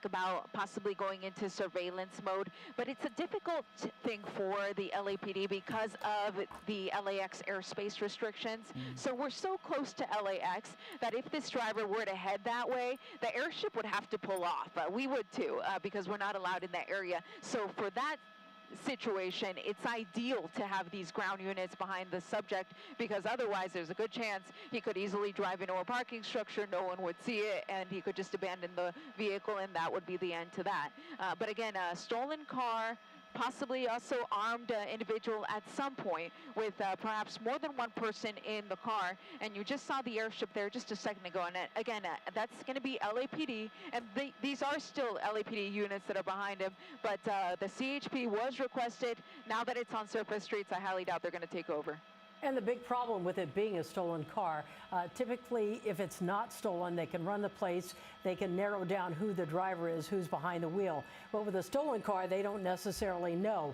talk about possibly going into surveillance mode, but it's a difficult thing for the LAPD because of the LAX airspace restrictions. So we're so close to LAX that if this driver were to head that way, the airship would have to pull off. We would too, because we're not allowed in that area. So for that situation, it's ideal to have these ground units behind the subject, because otherwise there's a good chance he could easily drive into a parking structure, no one would see it, and he could just abandon the vehicle, and that would be the end to that. But again, a stolen car, possibly also armed individual at some point with perhaps more than one person in the car. And you just saw the airship there just a second ago. And again, that's going to be LAPD. And these are still LAPD units that are behind him. But the CHP was requested. Now that it's on surface streets, I highly doubt they're going to take over. And the big problem with it being a stolen car, typically if it's not stolen, they can run the plates, they can narrow down who the driver is, who's behind the wheel. But with a stolen car, they don't necessarily know.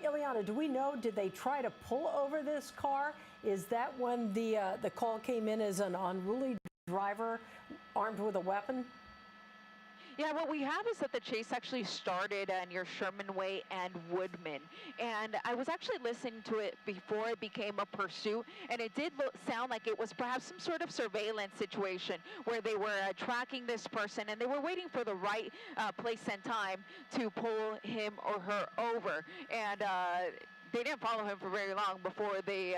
Ileana, do we know, did they try to pull over this car? Is that when the call came in as an unruly driver armed with a weapon? Yeah, what we have is that the chase actually started near Sherman Way and Woodman. And I was actually listening to it before it became a pursuit, and it did sound like it was perhaps some sort of surveillance situation where they were tracking this person, and they were waiting for the right place and time to pull him or her over. And they didn't follow him for very long before they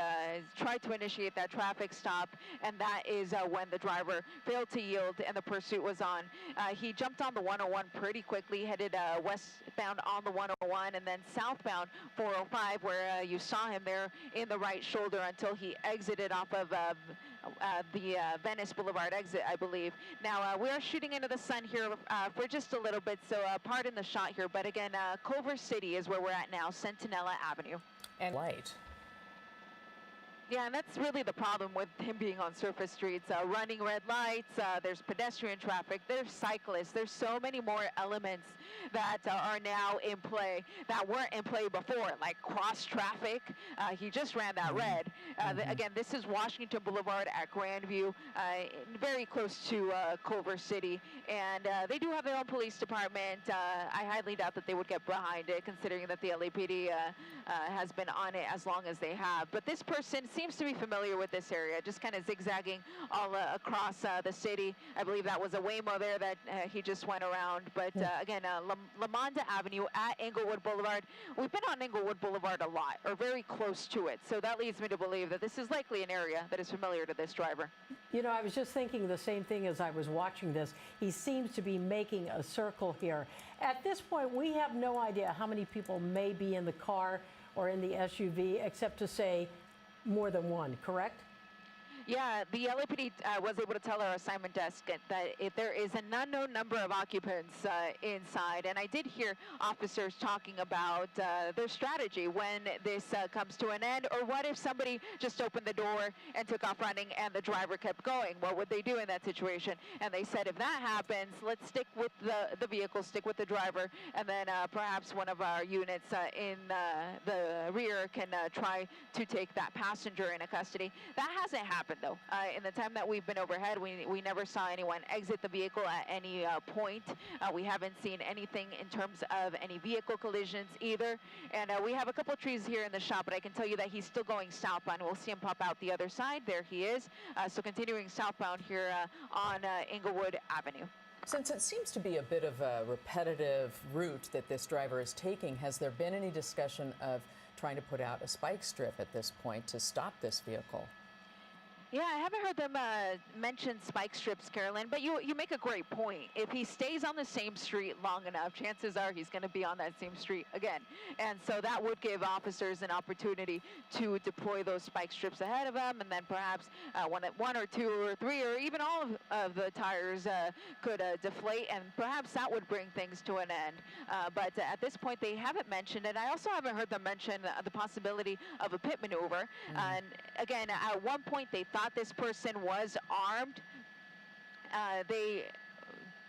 tried to initiate that traffic stop, and that is when the driver failed to yield and the pursuit was on. He jumped on the 101 pretty quickly, headed westbound on the 101 and then southbound 405, where you saw him there in the right shoulder until he exited off of the Venice Boulevard exit, I believe. Now, we are shooting into the sun here for just a little bit, so pardon the shot here. But again, Culver City is where we're at now, Centinela Avenue. And light. Yeah, and that's really the problem with him being on surface streets. Running red lights, there's pedestrian traffic, there's cyclists, there's so many more elements that are now in play that weren't in play before, like cross traffic. He just ran that red. Again, this is Washington Boulevard at Grandview, very close to Culver City, and they do have their own police department. I highly doubt that they would get behind it, considering that the LAPD has been on it as long as they have. But this person seems to be familiar with this area, just kind of zigzagging all across the city. I believe that was a Waymo there that he just went around. But again, Lamonda Avenue at Englewood Boulevard. We've been on Englewood Boulevard a lot, or very close to it. So that leads me to believe that this is likely an area that is familiar to this driver. You know, I was just thinking the same thing as I was watching this. He seems to be making a circle here. At this point, we have no idea how many people may be in the car or in the SUV, except to say more than one, correct? Yeah, the LAPD was able to tell our assignment desk that if there is an unknown number of occupants inside, and I did hear officers talking about their strategy when this comes to an end, or what if somebody just opened the door and took off running and the driver kept going? What would they do in that situation? And they said, if that happens, let's stick with the vehicle, stick with the driver, and then perhaps one of our units in the rear can try to take that passenger into custody. That hasn't happened, though. In the time that we've been overhead, we never saw anyone exit the vehicle at any point. We haven't seen anything in terms of any vehicle collisions either. And we have a couple trees here in the shop, but I can tell you that he's still going southbound. We'll see him pop out the other side. There he is. So continuing southbound here on Englewood Avenue. Since it seems to be a bit of a repetitive route that this driver is taking, has there been any discussion of trying to put out a spike strip at this point to stop this vehicle? Yeah, I haven't heard them mention spike strips, Carolyn, but you make a great point. If he stays on the same street long enough, chances are he's going to be on that same street again. And so that would give officers an opportunity to deploy those spike strips ahead of him, and then perhaps one or two or three or even all of the tires could deflate, and perhaps that would bring things to an end. But at this point, they haven't mentioned it. I also haven't heard them mention the possibility of a pit maneuver. And again, at one point, they thought this person was armed. They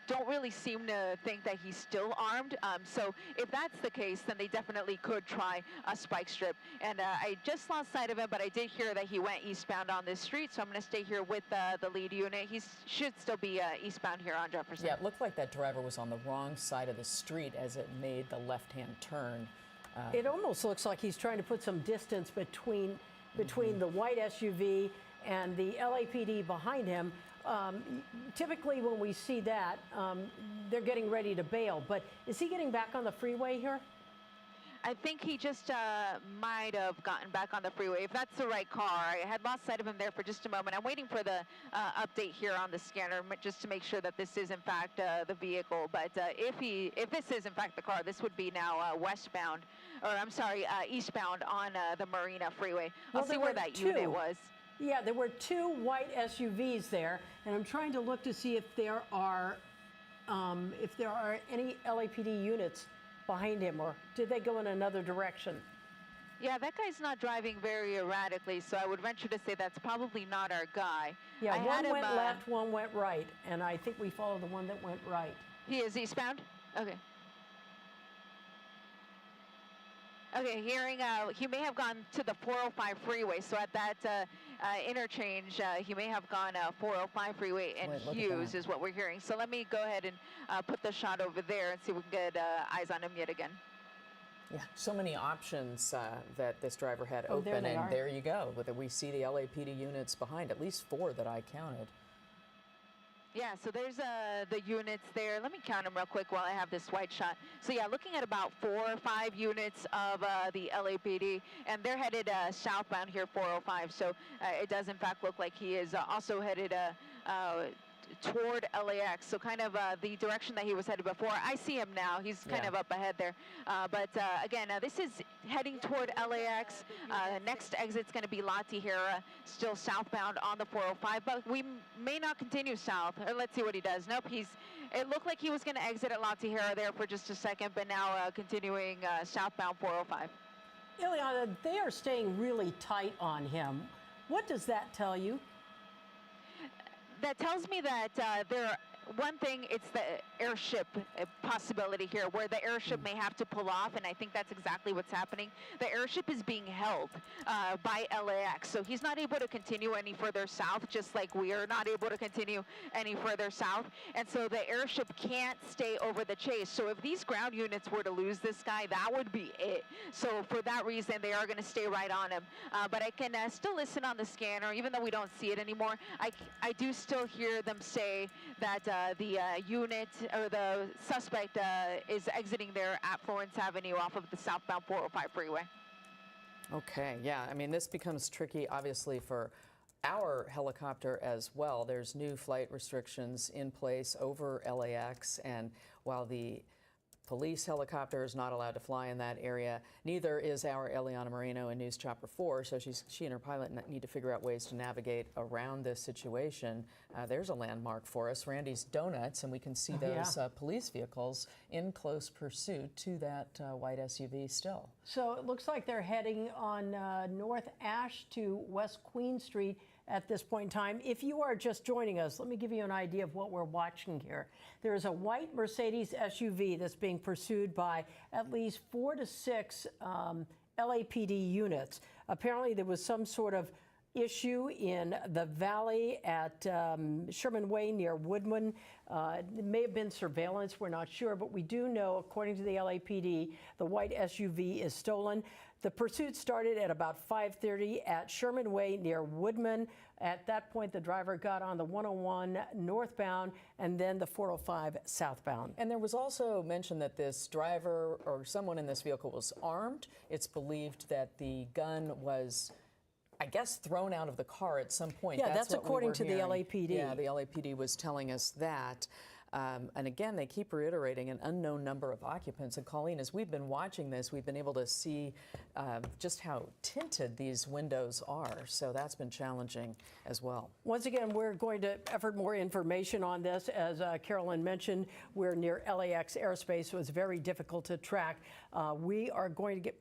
don't really seem to think that he's still armed. So if that's the case, then they definitely could try a spike strip. And I just lost sight of him, but I did hear that he went eastbound on this street, so I'm going to stay here with the lead unit. He should still be eastbound here on Jefferson. Yeah, it looked like that driver was on the wrong side of the street as it made the left-hand turn. It almost looks like he's trying to put some distance between the white SUV and the LAPD behind him. Typically, when we see that, they're getting ready to bail. But is he getting back on the freeway here? I think he just might have gotten back on the freeway, if that's the right car. I had lost sight of him there for just a moment. I'm waiting for the update here on the scanner just to make sure that this is in fact the vehicle. But if this is in fact the car, this would be now westbound, or I'm sorry, eastbound on the Marina Freeway. I'll see where that unit was. Yeah, there were two white SUVs there, and I'm trying to look to see if there are any LAPD units behind him, or did they go in another direction? Yeah, that guy's not driving very erratically, so I would venture to say that's probably not our guy. Yeah, one went left, one went right, and I think we followed the one that went right. He is eastbound? Okay. Okay, hearing, he may have gone to the 405 freeway, so at that interchange, he may have gone 405 freeway and Hughes is what we're hearing. So let me go ahead and put the shot over there and see if we can get eyes on him yet again. Yeah, so many options that this driver had open, and there you go. We see the LAPD units behind, at least 4 that I counted. Yeah, so there's the units there. Let me count them real quick while I have this white shot. So yeah, looking at about 4 or 5 units of the LAPD, and they're headed southbound here, 405. So it does in fact look like he is also headed toward LAX, so kind of the direction that he was headed before. I see him now. He's kind of up ahead there. But again, this is heading toward LAX. Next exit's going to be La Tijera, still southbound on the 405, but we may not continue south. Let's see what he does. Nope, it looked like he was going to exit at La Tijera there for just a second, but now continuing southbound 405. Ileana, they are staying really tight on him. What does that tell you? That tells me that one thing, it's the airship possibility here, where the airship may have to pull off, and I think that's exactly what's happening. The airship is being held by LAX, so he's not able to continue any further south, just like we are not able to continue any further south, and so the airship can't stay over the chase. So if these ground units were to lose this guy, that would be it. So for that reason, they are going to stay right on him. But I can still listen on the scanner, even though we don't see it anymore. I do still hear them say that the unit or the suspect is exiting there at Florence Avenue off of the southbound 405 freeway. Okay, yeah, I mean, this becomes tricky, obviously, for our helicopter as well. There's new flight restrictions in place over LAX, and while the police helicopter is not allowed to fly in that area, neither is our Ileana Moreno in News Chopper 4, so she and her pilot need to figure out ways to navigate around this situation. There's a landmark for us, Randy's Donuts, and we can see those police vehicles in close pursuit to that white SUV still. So it looks like they're heading on North Ash to West Queen Street at this point in time. If you are just joining us, let me give you an idea of what we're watching here. There is a white Mercedes SUV that's being pursued by at least 4 to 6 LAPD units. Apparently there was some sort of issue in the valley at Sherman Way near Woodman. It may have been surveillance, we're not sure, but we do know, according to the LAPD, the white SUV is stolen. The pursuit started at about 5:30 at Sherman Way near Woodman. At that point, the driver got on the 101 northbound and then the 405 southbound. And there was also mention that this driver or someone in this vehicle was armed. It's believed that the gun was, I guess, thrown out of the car at some point. Yeah, that's according to the LAPD. Yeah, the LAPD was telling us that. And again, they keep reiterating an unknown number of occupants. And Colleen, as we've been watching this, we've been able to see just how tinted these windows are. So that's been challenging as well. Once again, we're going to effort more information on this. As Carolyn mentioned, we're near LAX airspace, so it's very difficult to track. We are going to get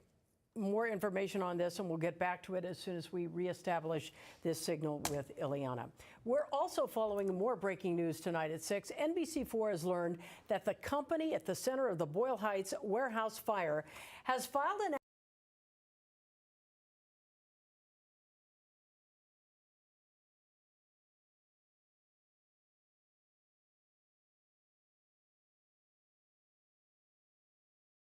more information on this, and we'll get back to it as soon as we reestablish this signal with Ileana. We're also following more breaking news tonight at 6. NBC4 has learned that the company at the center of the Boyle Heights warehouse fire has filed an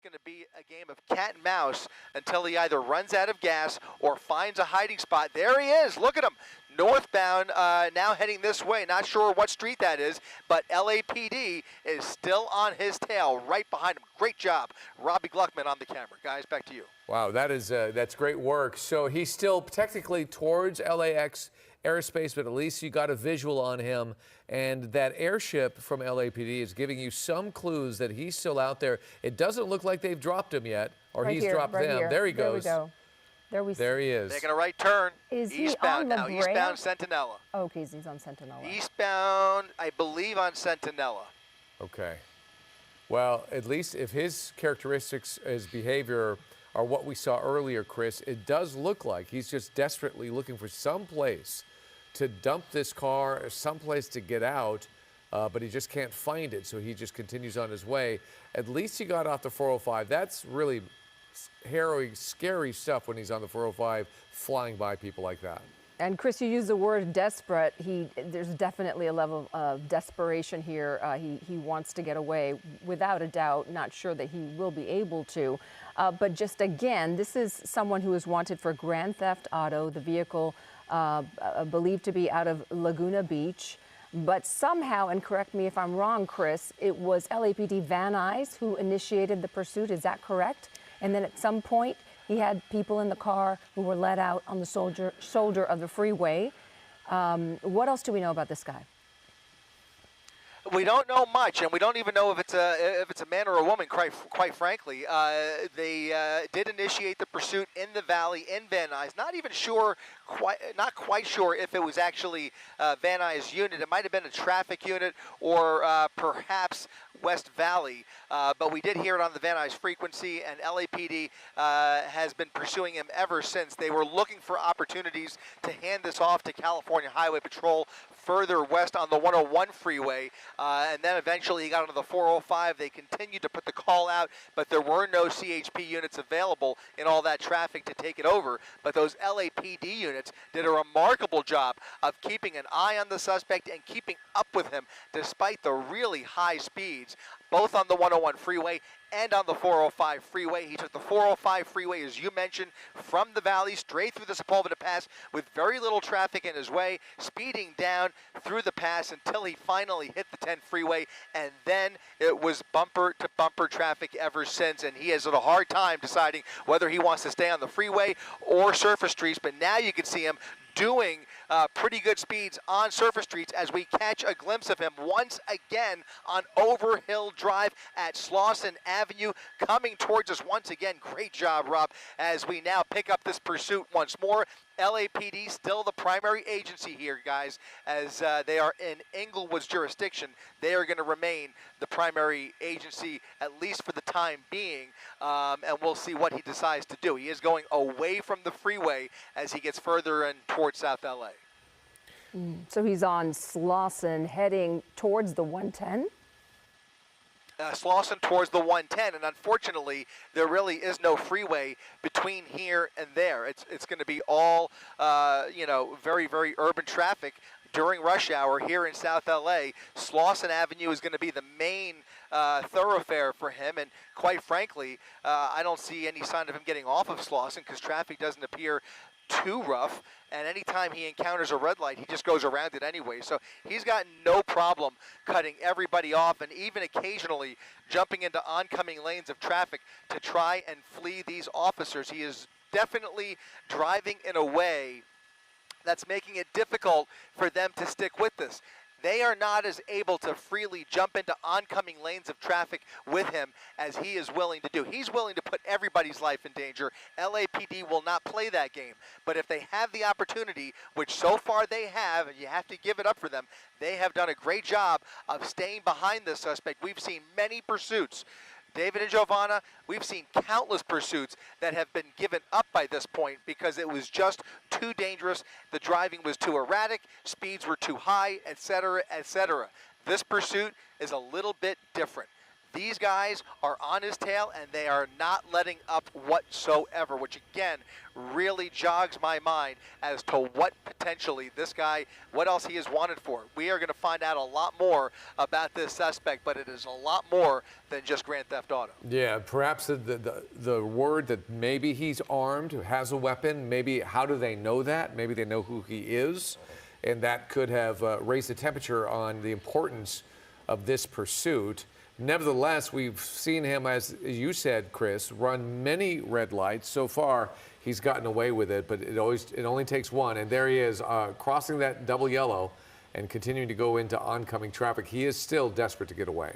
going to be a game of cat and mouse until he either runs out of gas or finds a hiding spot. There he is. Look at him. Northbound, now heading this way. Not sure what street that is, but LAPD is still on his tail right behind him. Great job. Robbie Gluckman on the camera. Guys, back to you. Wow, that's great work. So he's still technically towards LAX airspace, but at least you got a visual on him. And that airship from LAPD is giving you some clues that he's still out there. It doesn't look like they've dropped him yet, or right he's here, dropped right them. Here. There he goes. There we go. There he is. Taking a right turn. Is eastbound he on now. La Brea? Eastbound Centinela. Oh, okay, he's on Centinela. Eastbound, I believe, on Centinela. Okay. Well, at least if his characteristics, his behavior are what we saw earlier, Chris, it does look like he's just desperately looking for some place to dump this car, some place to get out, but he just can't find it, so he just continues on his way. At least he got off the 405. That's really harrowing, scary stuff when he's on the 405 flying by people like that. And Chris, you used the word desperate. There's definitely a level of desperation here. He wants to get away, without a doubt. Not sure that he will be able to. But just again, this is someone who is wanted for grand theft auto. The vehicle believed to be out of Laguna Beach. But somehow, and correct me if I'm wrong, Chris, it was LAPD Van Nuys who initiated the pursuit. Is that correct? And then at some point, he had people in the car who were let out on the shoulder of the freeway. What else do we know about this guy? We don't know much, and we don't even know if it's a man or a woman. Quite frankly, they did initiate the pursuit in the valley in Van Nuys. Not quite sure if it was actually Van Nuys' unit. It might have been a traffic unit or perhaps West Valley, but we did hear it on the Van Nuys frequency, and LAPD has been pursuing him ever since. They were looking for opportunities to hand this off to California Highway Patrol further west on the 101 freeway, and then eventually he got onto the 405. They continued to put the call out, but there were no CHP units available in all that traffic to take it over. But those LAPD units did a remarkable job of keeping an eye on the suspect and keeping up with him despite the really high speeds, both on the 101 freeway and on the 405 freeway. He took the 405 freeway, as you mentioned, from the valley straight through the Sepulveda Pass with very little traffic in his way, speeding down through the pass until he finally hit the 10 freeway, and then it was bumper-to-bumper traffic ever since, and he has had a hard time deciding whether he wants to stay on the freeway or surface streets, but now you can see him doing pretty good speeds on surface streets as we catch a glimpse of him once again on Overhill Drive at Slauson Avenue, coming towards us once again. Great job, Rob, as we now pick up this pursuit once more. LAPD still the primary agency here, guys, as they are in Inglewood's jurisdiction. They are going to remain the primary agency, at least for the time being, and we'll see what he decides to do. He is going away from the freeway as he gets further in towards South LA. So he's on Slauson heading towards the 110? Slauson towards the 110, and unfortunately, there really is no freeway between here and there. It's going to be all, very, very urban traffic during rush hour here in South LA. Slauson Avenue is going to be the main thoroughfare for him, and quite frankly, I don't see any sign of him getting off of Slauson because traffic doesn't appear too rough, and anytime he encounters a red light, he just goes around it anyway. So he's got no problem cutting everybody off and even occasionally jumping into oncoming lanes of traffic to try and flee these officers. He is definitely driving in a way that's making it difficult for them to stick with this. They are not as able to freely jump into oncoming lanes of traffic with him as he is willing to do. He's willing to put everybody's life in danger. LAPD will not play that game. But if they have the opportunity, which so far they have, and you have to give it up for them, they have done a great job of staying behind this suspect. We've seen many pursuits David and Giovanna, we've seen countless pursuits that have been given up by this point because it was just too dangerous, the driving was too erratic, speeds were too high, etc., etc. This pursuit is a little bit different. These guys are on his tail, and they are not letting up whatsoever, which again really jogs my mind as to what potentially this guy, what else he is wanted for. We are going to find out a lot more about this suspect, but it is a lot more than just Grand Theft Auto. Yeah, perhaps the word that maybe he's armed, has a weapon. Maybe how do they know that? Maybe they know who he is, and that could have raised the temperature on the importance of this pursuit. Nevertheless, we've seen him, as you said, Chris, run many red lights. So far, he's gotten away with it, but it only takes one. And there he is, crossing that double yellow and continuing to go into oncoming traffic. He is still desperate to get away.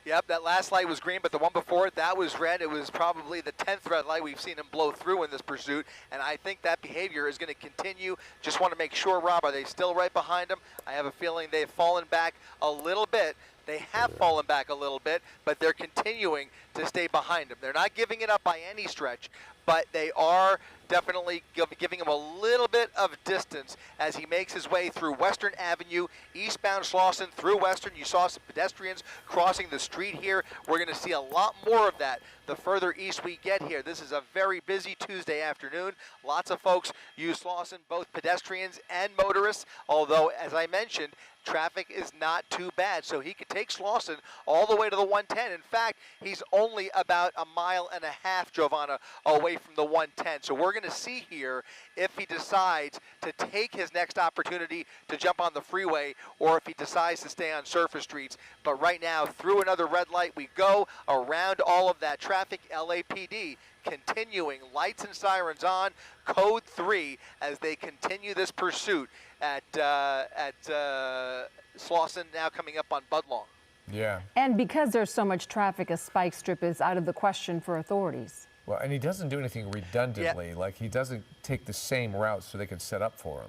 Yep, that last light was green, but the one before it, that was red. It was probably the 10th red light we've seen him blow through in this pursuit, and I think that behavior is going to continue. Just want to make sure, Rob, are they still right behind him? I have a feeling they've fallen back a little bit. They have fallen back a little bit, but they're continuing to stay behind him. They're not giving it up by any stretch, but they are definitely giving him a little bit of distance as he makes his way through Western Avenue, eastbound Slauson through Western. You saw some pedestrians crossing the street here. We're going to see a lot more of that the further east we get here. This is a very busy Tuesday afternoon. Lots of folks use Slauson, both pedestrians and motorists, although, as I mentioned, traffic is not too bad, so he could take Slauson all the way to the 110. In fact, he's only about a mile and a half, Giovanna, away from the 110. So we're going to see here if he decides to take his next opportunity to jump on the freeway or if he decides to stay on surface streets. But right now, through another red light we go, around all of that traffic. LAPD continuing, lights and sirens on, code 3 as they continue this pursuit at Slauson, now coming up on Budlong. Yeah. And because there's so much traffic, a spike strip is out of the question for authorities. Well, and he doesn't do anything redundantly. Yeah. Like, he doesn't take the same route so they can set up for him.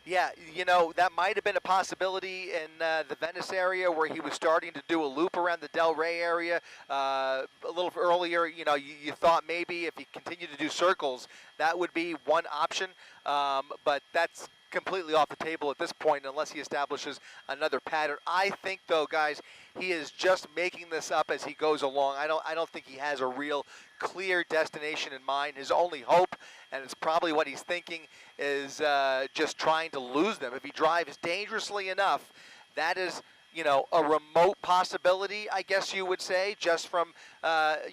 Yeah, you know, that might have been a possibility in the Venice area where he was starting to do a loop around the Del Rey area a little earlier. You know, you thought maybe if he continued to do circles, that would be one option, but that's completely off the table at this point unless he establishes another pattern. I think, though, guys, he is just making this up as he goes along. I don't think he has a real clear destination in mind. His only hope, and it's probably what he's thinking, is just trying to lose them. If he drives dangerously enough, that is, you know, a remote possibility, I guess you would say, just from,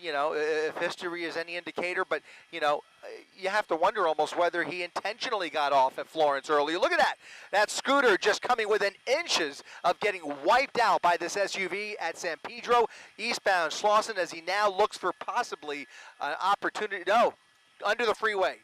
you know, if history is any indicator. But, you know, you have to wonder almost whether he intentionally got off at Florence earlier. Look at that. That scooter just coming within inches of getting wiped out by this SUV at San Pedro, eastbound Slauson, as he now looks for possibly an opportunity. No, under the freeway.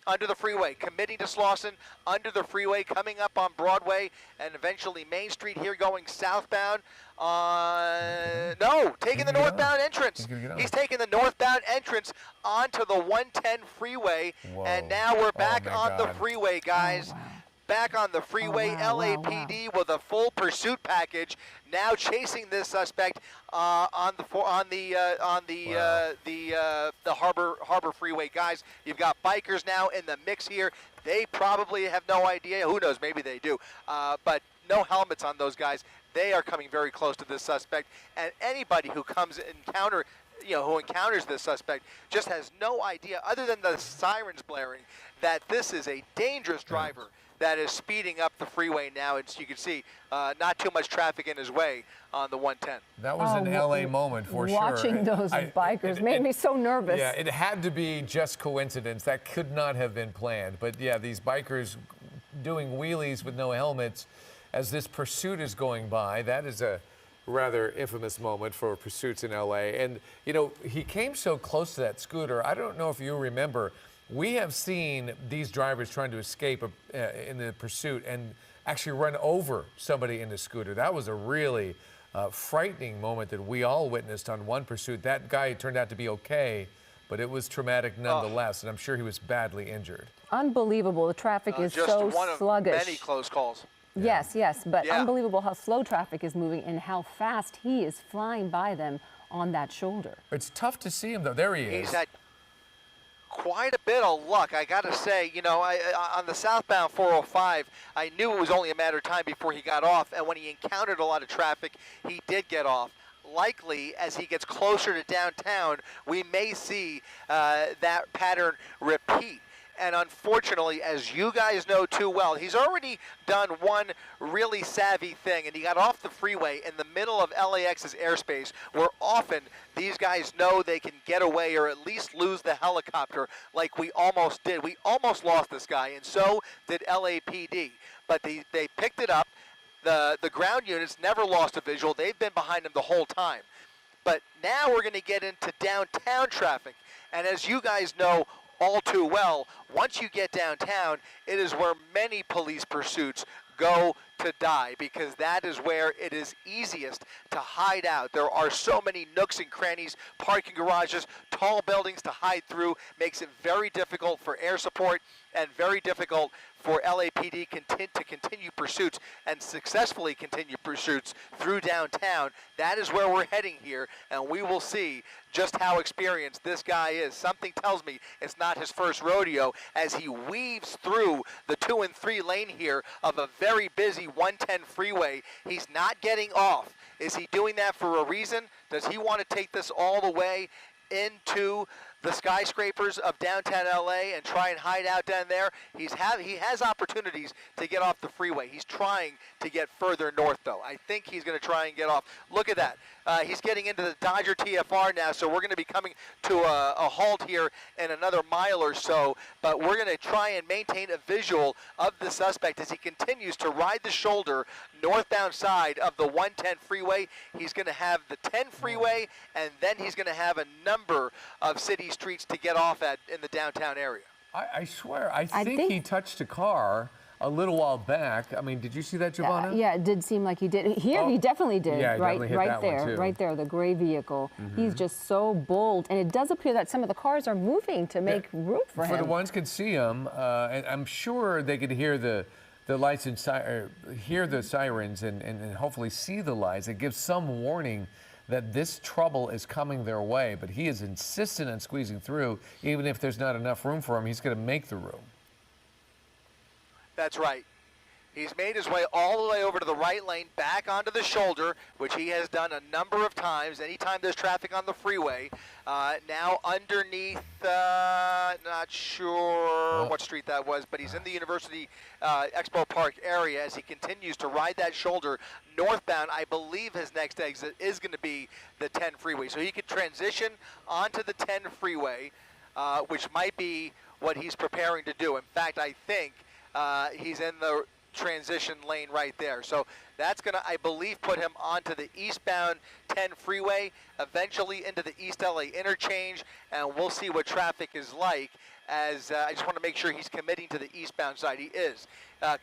Under the freeway, committing to Slauson, under the freeway, coming up on Broadway, and eventually Main Street here going southbound. No, taking the northbound entrance. He's taking the northbound entrance onto the 110 freeway, and now we're back on the freeway, guys. Oh, wow. Back on the freeway, LAPD with a full pursuit package, now chasing this suspect on the Harbor Freeway. Guys, you've got bikers now in the mix here. They probably have no idea. Who knows? Maybe they do. But no helmets on those guys. They are coming very close to this suspect, and anybody who comes who encounters this suspect just has no idea, other than the sirens blaring, that this is a dangerous driver that is speeding up the freeway now. As you can see, not too much traffic in his way on the 110. That was an LA moment for sure. Watching those bikers made me so nervous. Yeah, it had to be just coincidence. That could not have been planned. But yeah, these bikers doing wheelies with no helmets as this pursuit is going by, that is a rather infamous moment for pursuits in LA. And, you know, he came so close to that scooter. I don't know if you remember, we have seen these drivers trying to escape in the pursuit and actually run over somebody in the scooter. That was a really frightening moment that we all witnessed on one pursuit. That guy turned out to be okay, but it was traumatic nonetheless, and I'm sure he was badly injured. Unbelievable. The traffic is just so one of sluggish. many close calls. Yes, but Yeah. unbelievable how slow traffic is moving and how fast he is flying by them on that shoulder. It's tough to see him, though. There he is. He's had quite a bit of luck, I got to say. You know, on the southbound 405, I knew it was only a matter of time before he got off, and when he encountered a lot of traffic, he did get off. Likely, as he gets closer to downtown, we may see that pattern repeat. And unfortunately, as you guys know too well, he's already done one really savvy thing, and he got off the freeway in the middle of LAX's airspace, where often these guys know they can get away or at least lose the helicopter, like we almost did. We almost lost this guy, and so did LAPD. But they picked it up. The ground units never lost a visual. They've been behind him the whole time. But now we're going to get into downtown traffic. And as you guys know all too well, once you get downtown, it is where many police pursuits go to die, because that is where it is easiest to hide out. There are so many nooks and crannies, parking garages, tall buildings to hide through. Makes it very difficult for air support and very difficult for LAPD to continue pursuits and successfully continue pursuits through downtown. That is where we're heading here, and we will see just how experienced this guy is. Something tells me it's not his first rodeo as he weaves through the 2 and 3 lane here of a very busy 110 freeway. He's not getting off. Is he doing that for a reason? Does he want to take this all the way into the skyscrapers of downtown LA and try and hide out down there? He has opportunities to get off the freeway. He's trying to get further north, though. I think he's going to try and get off. Look at that. He's getting into the Dodger TFR now, so we're going to be coming to a halt here in another mile or so, but we're going to try and maintain a visual of the suspect as he continues to ride the shoulder northbound side of the 110 freeway. He's going to have the 10 freeway, and then he's going to have a number of city streets to get off at in the downtown area. I swear, I think he touched a car a little while back. I mean, did you see that, Giovanna? Yeah, it did seem like he did. Here, he definitely did. Yeah, right, definitely hit right that one, there, too. right there, the gray vehicle. He's just so bold, and it does appear that some of the cars are moving to make room for him. For the ones could see him, and I'm sure they could hear the lights and hear the sirens and hopefully see the lights. It gives some warning that this trouble is coming their way, but he is insistent on squeezing through. Even if there's not enough room for him, he's going to make the room. That's right. He's made his way all the way over to the right lane, back onto the shoulder, which he has done a number of times. Anytime there's traffic on the freeway. Now underneath, not sure what street that was, but he's in the University Expo Park area as he continues to ride that shoulder northbound. I believe his next exit is going to be the 10 freeway. So he could transition onto the 10 freeway, which might be what he's preparing to do. In fact, I think he's in the transition lane right there. So that's going to, I believe, put him onto the eastbound 10 freeway, eventually into the East LA interchange, and we'll see what traffic is like as I just want to make sure he's committing to the eastbound side. He is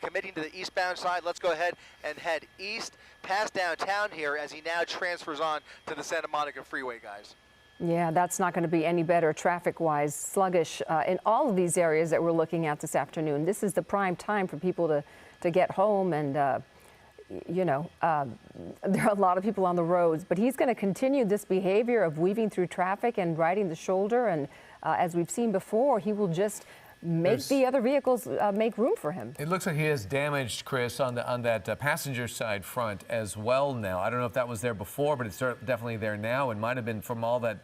committing to the eastbound side. Let's go ahead and head east past downtown here as he now transfers on to the Santa Monica freeway, guys. Yeah, that's not going to be any better traffic-wise. Sluggish in all of these areas that we're looking at this afternoon. This is the prime time for people to get home, and there are a lot of people on the roads. But he's going to continue this behavior of weaving through traffic and riding the shoulder, and as we've seen before, he will just make the other vehicles make room for him. It looks like he has damaged, Chris, on that passenger side front as well now. I don't know if that was there before, but it's definitely there now. It might have been from all that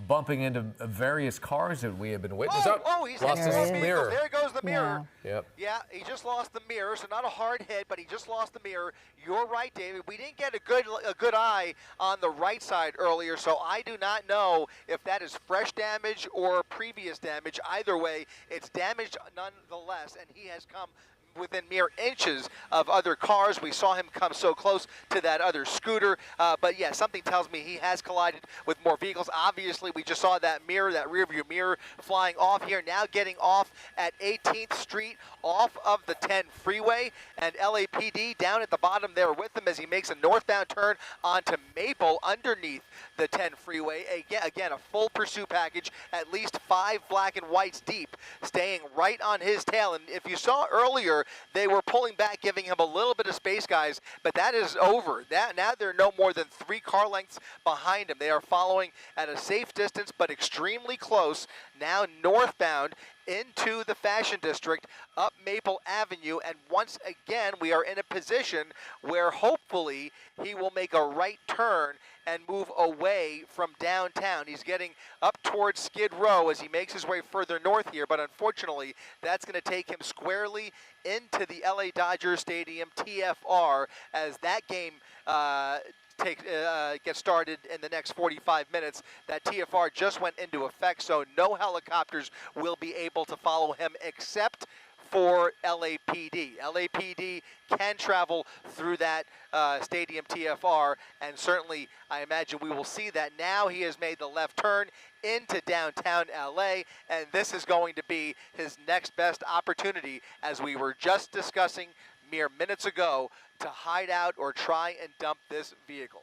bumping into various cars that we have been witnessing. He's lost hitting his more mirror. vehicles. There goes the mirror. Yep. Yeah, he just lost the mirror, so not a hard hit, but he just lost the mirror. You're right, David. We didn't get a good eye on the right side earlier, so I do not know if that is fresh damage or previous damage. Either way, it's damaged nonetheless, and he has come within mere inches of other cars. We saw him come so close to that other scooter. But yeah, something tells me he has collided with more vehicles. Obviously, we just saw that mirror, that rearview mirror flying off here, now getting off at 18th Street off of the 10 freeway, and LAPD down at the bottom there with him as he makes a northbound turn onto Maple underneath the 10 freeway. Again, a full pursuit package, at least 5 black and whites deep, staying right on his tail. And if you saw earlier where they were pulling back, giving him a little bit of space, guys, but that is over. Now they're no more than 3 car lengths behind him. They are following at a safe distance, but extremely close, now northbound into the Fashion District, up Maple Avenue, and once again, we are in a position where hopefully he will make a right turn and move away from downtown. He's getting up towards Skid Row as he makes his way further north here, but unfortunately, that's going to take him squarely into the LA Dodgers Stadium, TFR, as that game get started in the next 45 minutes. That TFR just went into effect, so no helicopters will be able to follow him except for LAPD. LAPD can travel through that stadium TFR, and certainly I imagine we will see that. Now he has made the left turn into downtown LA, and this is going to be his next best opportunity, as we were just discussing mere minutes ago, to hide out or try and dump this vehicle.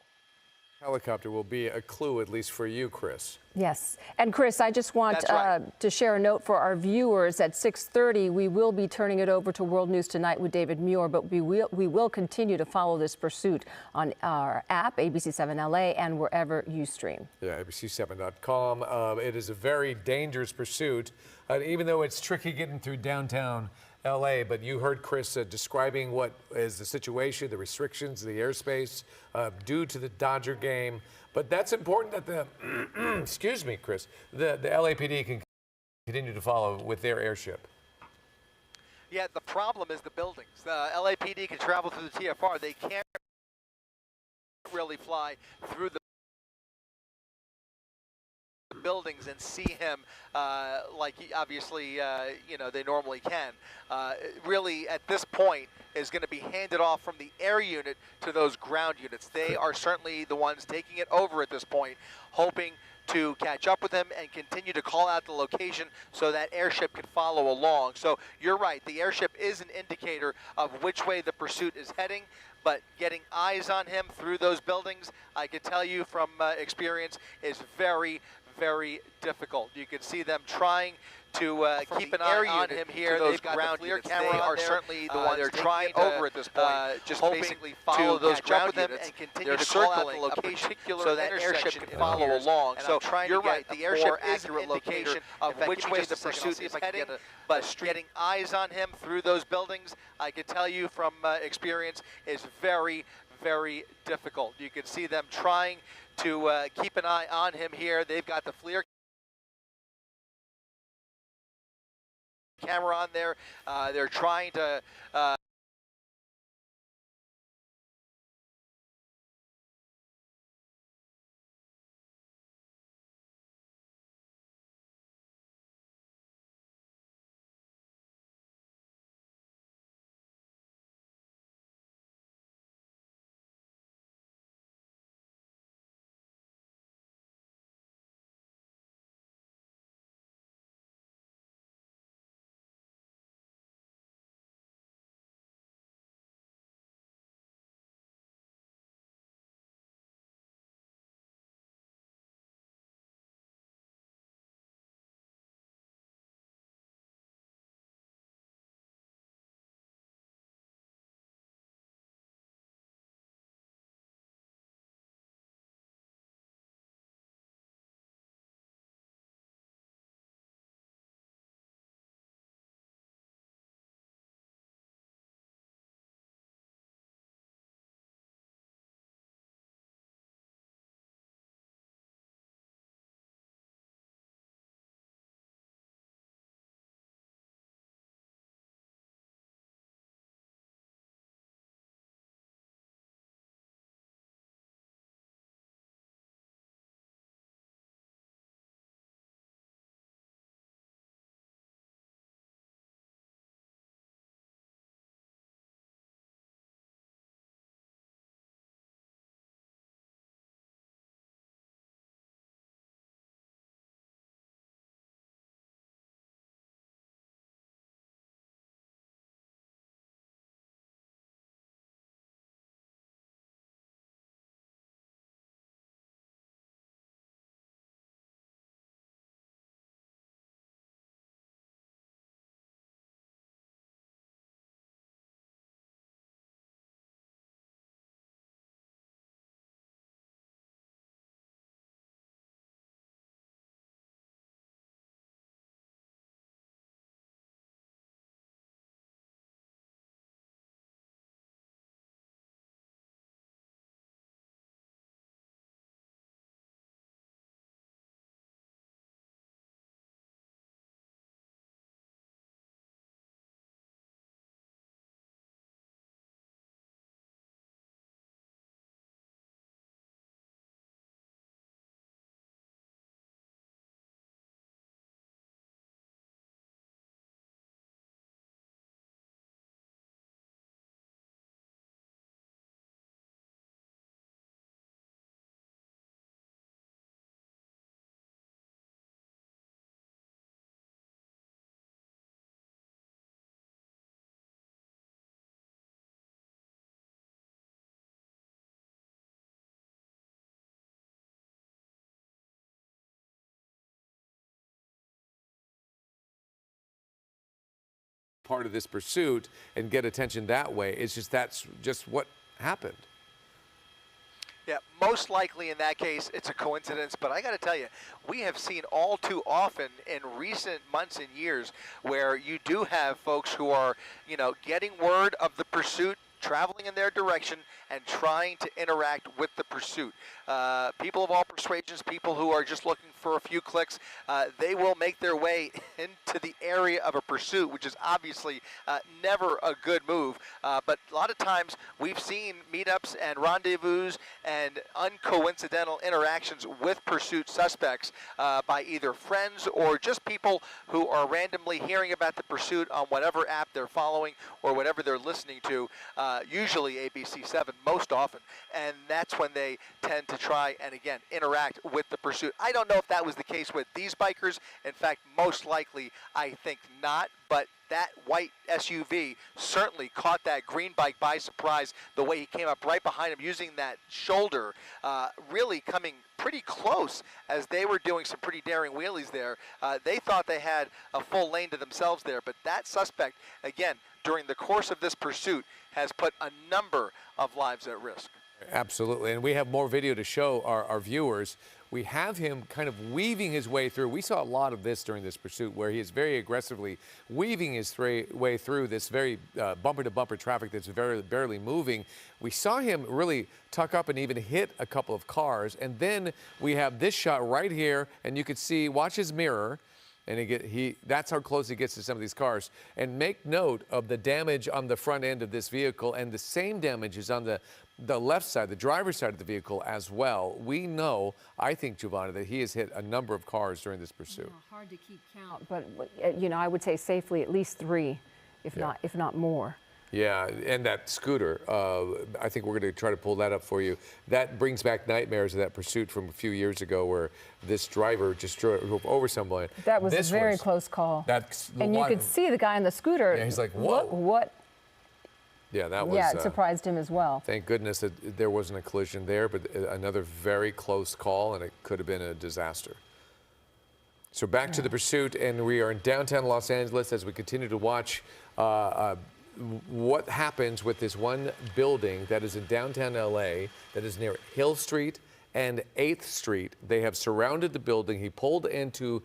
Helicopter will be a clue, at least for you, Chris. Yes. And Chris, I just want to share a note for our viewers. At 6:30, we will be turning it over to World News Tonight with David Muir, but we will continue to follow this pursuit on our app, ABC7 LA, and wherever you stream. Yeah, ABC7.com. It is a very dangerous pursuit, even though it's tricky getting through downtown LA, but you heard Chris describing what is the situation, the restrictions, the airspace due to the Dodger game. But that's important that the, excuse me, Chris, the LAPD can continue to follow with their airship. Yeah, the problem is the buildings. The LAPD can travel through the TFR. They can't really fly through the buildings and see him like obviously they normally can. Really at this point is going to be handed off from the air unit to those ground units. They are certainly the ones taking it over at this point, hoping to catch up with him and continue to call out the location so that airship can follow along. So you're right, the airship is an indicator of which way the pursuit is heading, but getting eyes on him through those buildings, I can tell you from experience, is very, very difficult. You can see them trying to keep an eye on him here. They've got the FLIR camera. They are certainly the ones they're trying over at this point, just basically follow those ground units and continue to call out the location so that airship can follow along. So you're right, the airship is an indication of which way the pursuit is heading, but getting eyes on him through those buildings, I can tell you from experience, is very, very difficult. You can see them trying to keep an eye on him here. They've got the FLIR camera on there. They're trying to part of this pursuit and get attention that way. It's just that's just what happened. Yeah, most likely in that case, it's a coincidence. But I got to tell you, we have seen all too often in recent months and years where you do have folks who are, getting word of the pursuit, traveling in their direction, and trying to interact with the pursuit. People of all persuasions, people who are just looking for a few clicks, they will make their way into the area of a pursuit, which is obviously never a good move. But a lot of times we've seen meetups and rendezvous and uncoincidental interactions with pursuit suspects by either friends or just people who are randomly hearing about the pursuit on whatever app they're following or whatever they're listening to, usually ABC7 most often, and that's when they tend to try and again interact with the pursuit. I don't know if that was the case with these bikers. In fact, most likely I think not, but that white SUV certainly caught that green bike by surprise, the way he came up right behind him using that shoulder, really coming pretty close as they were doing some pretty daring wheelies there. They thought they had a full lane to themselves there, but that suspect, again, during the course of this pursuit, has put a number of lives at risk. Absolutely, and we have more video to show our viewers. We have him kind of weaving his way through. We saw a lot of this during this pursuit where he is very aggressively weaving his way through this very bumper-to-bumper traffic that's barely moving. We saw him really tuck up and even hit a couple of cars. And then we have this shot right here, and you could see, watch his mirror, and that's how close he gets to some of these cars. And make note of the damage on the front end of this vehicle, and the same damage is on the left side, the driver's side of the vehicle as well. We know, I think, Giovanna, that he has hit a number of cars during this pursuit. Hard to keep count, but I would say safely at least 3, if not more. Yeah, and that scooter, I think we're going to try to pull that up for you. That brings back nightmares of that pursuit from a few years ago where this driver just drove over someone. That was a very close call. And you could see the guy on the scooter. Yeah, he's like, whoa. What? Yeah, that was. Yeah, it surprised him as well. Thank goodness that there wasn't a collision there, but another very close call, and it could have been a disaster. So back to the pursuit, and we are in downtown Los Angeles as we continue to watch what happens with this one building that is in downtown LA that is near Hill Street and 8th Street. They have surrounded the building. He pulled into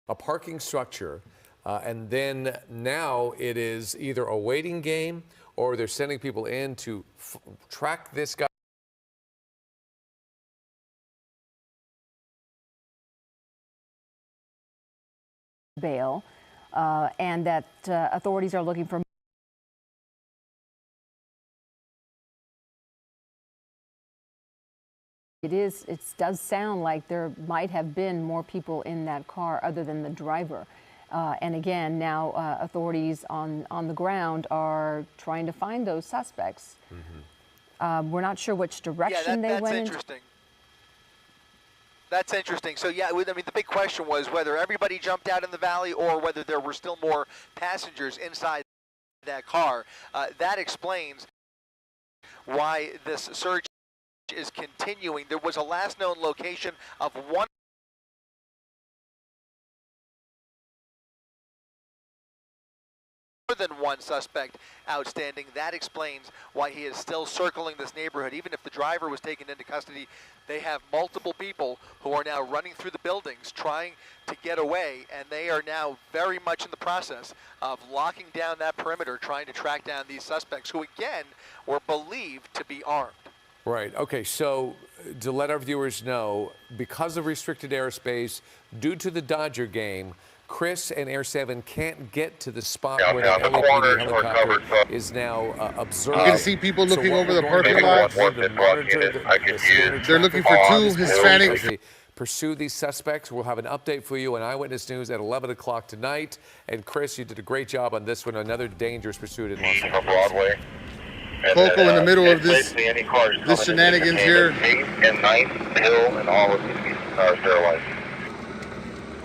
a parking structure, and then now it is either a waiting game or they're sending people in to track this guy. Bail, and that authorities are looking for. It does sound like there might have been more people in that car other than the driver. And again, now authorities on the ground are trying to find those suspects. Mm-hmm. We're not sure which direction they went in. That's interesting. That's interesting. So yeah, I mean, the big question was whether everybody jumped out in the valley or whether there were still more passengers inside that car. That explains why this search is continuing. There was a last known location of one more than one suspect outstanding. That explains why he is still circling this neighborhood. Even if the driver was taken into custody, they have multiple people who are now running through the buildings trying to get away, and they are now very much in the process of locking down that perimeter, trying to track down these suspects who again were believed to be armed. Right. Okay. So to let our viewers know, because of restricted airspace, due to the Dodger game, Chris and Air 7 can't get to the spot where the LAPD helicopter is now observed. You can see people looking over the parking lot. They're looking for 2 Hispanic. Pursue these suspects. We'll have an update for you on Eyewitness News at 11 o'clock tonight. And Chris, you did a great job on this one. Another dangerous pursuit in Los Angeles. Broadway. Focal in the middle of this shenanigans here. 8th and 9th Hill and all of these are sterilized.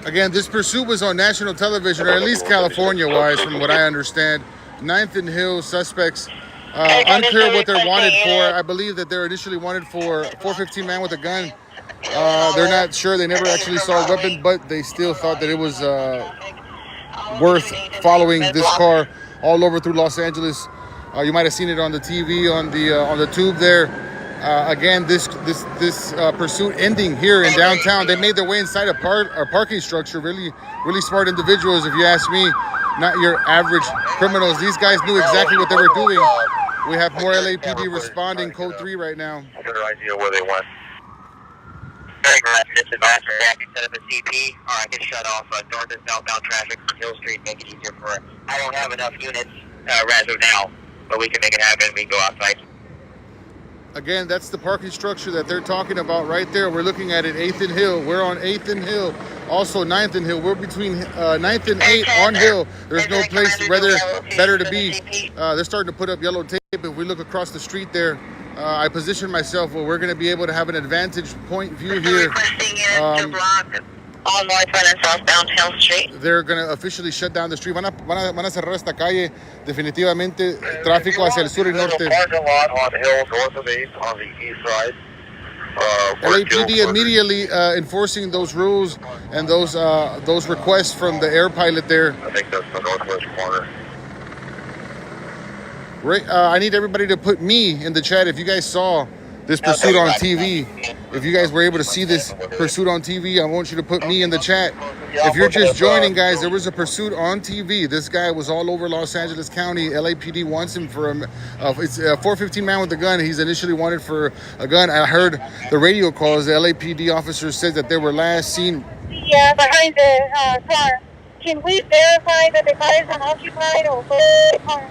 Again, this pursuit was on national television, or at least California-wise, from what I understand. 9th and Hill suspects, unclear what they're wanted for. I believe that they're initially wanted for 415 man with a gun. They're not sure. They never actually saw a weapon, but they still thought that it was worth following this car all over through Los Angeles. You might have seen it on the TV, on the tube there. Again, this pursuit ending here in downtown. They made their way inside a parking structure. Really smart individuals, if you ask me. Not your average criminals. These guys knew exactly what they were doing. We have more LAPD responding, code 3 right now. I have no idea where they went. Very glad this advisor I can set up a CP, or I can shut off north and southbound traffic from Hill Street, make it easier for it. I don't have enough units as of now, but we can make it happen. We can go outside. Again, that's the parking structure that they're talking about right there. We're looking at it, 8th and Hill. We're on 8th and Hill. Also 9th and Hill. We're between 9th and 8th on Hill. There's no place better to be. They're starting to put up yellow tape. If we look across the street there, I position myself where we're going to be able to have an advantage point view here. To block all northbound and southbound Hill Street. They're going to officially shut down the street. Van a cerrar esta calle. Definitivamente, tráfico hacia el sur y norte. There's a parking lot on Hill north of 8th on the east side. LAPD immediately enforcing those rules and those requests from the air pilot there. I think that's the northwest corner. I need everybody to put me in the chat if you guys saw this pursuit on TV. If you guys were able to see this pursuit on TV, I want you to put me in the chat. If you're just joining, guys, there was a pursuit on TV. This guy was all over Los Angeles County. LAPD wants him for it's a 415 man with a gun. He's initially wanted for a gun. I heard the radio calls. The LAPD officers said that they were last seen. Yeah, behind the car. Can we verify that the car is unoccupied or car?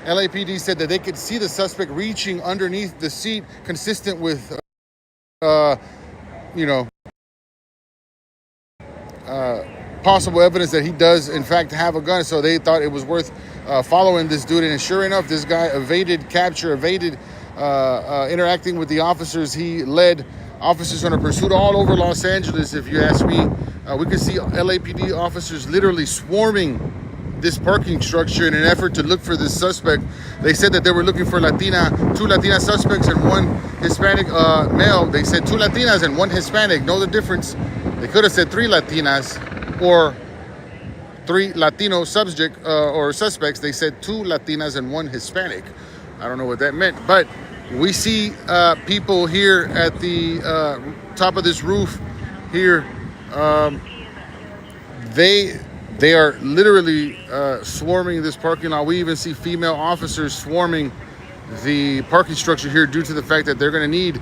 LAPD said that they could see the suspect reaching underneath the seat, consistent with, possible evidence that he does, in fact, have a gun. So they thought it was worth following this dude. And sure enough, this guy evaded capture, interacting with the officers. He led officers on a pursuit all over Los Angeles, if you ask me. We could see LAPD officers literally swarming this parking structure in an effort to look for this suspect. They said that they were looking for two Latina suspects and one Hispanic male. They said 2 Latinas and 1 Hispanic. Know the difference? They could have said 3 Latinas or 3 Latino or suspects. They said 2 Latinas and 1 Hispanic. I don't know what that meant, but we see people here at the top of this roof here. They are literally swarming this parking lot. We even see female officers swarming the parking structure here due to the fact that they're going to need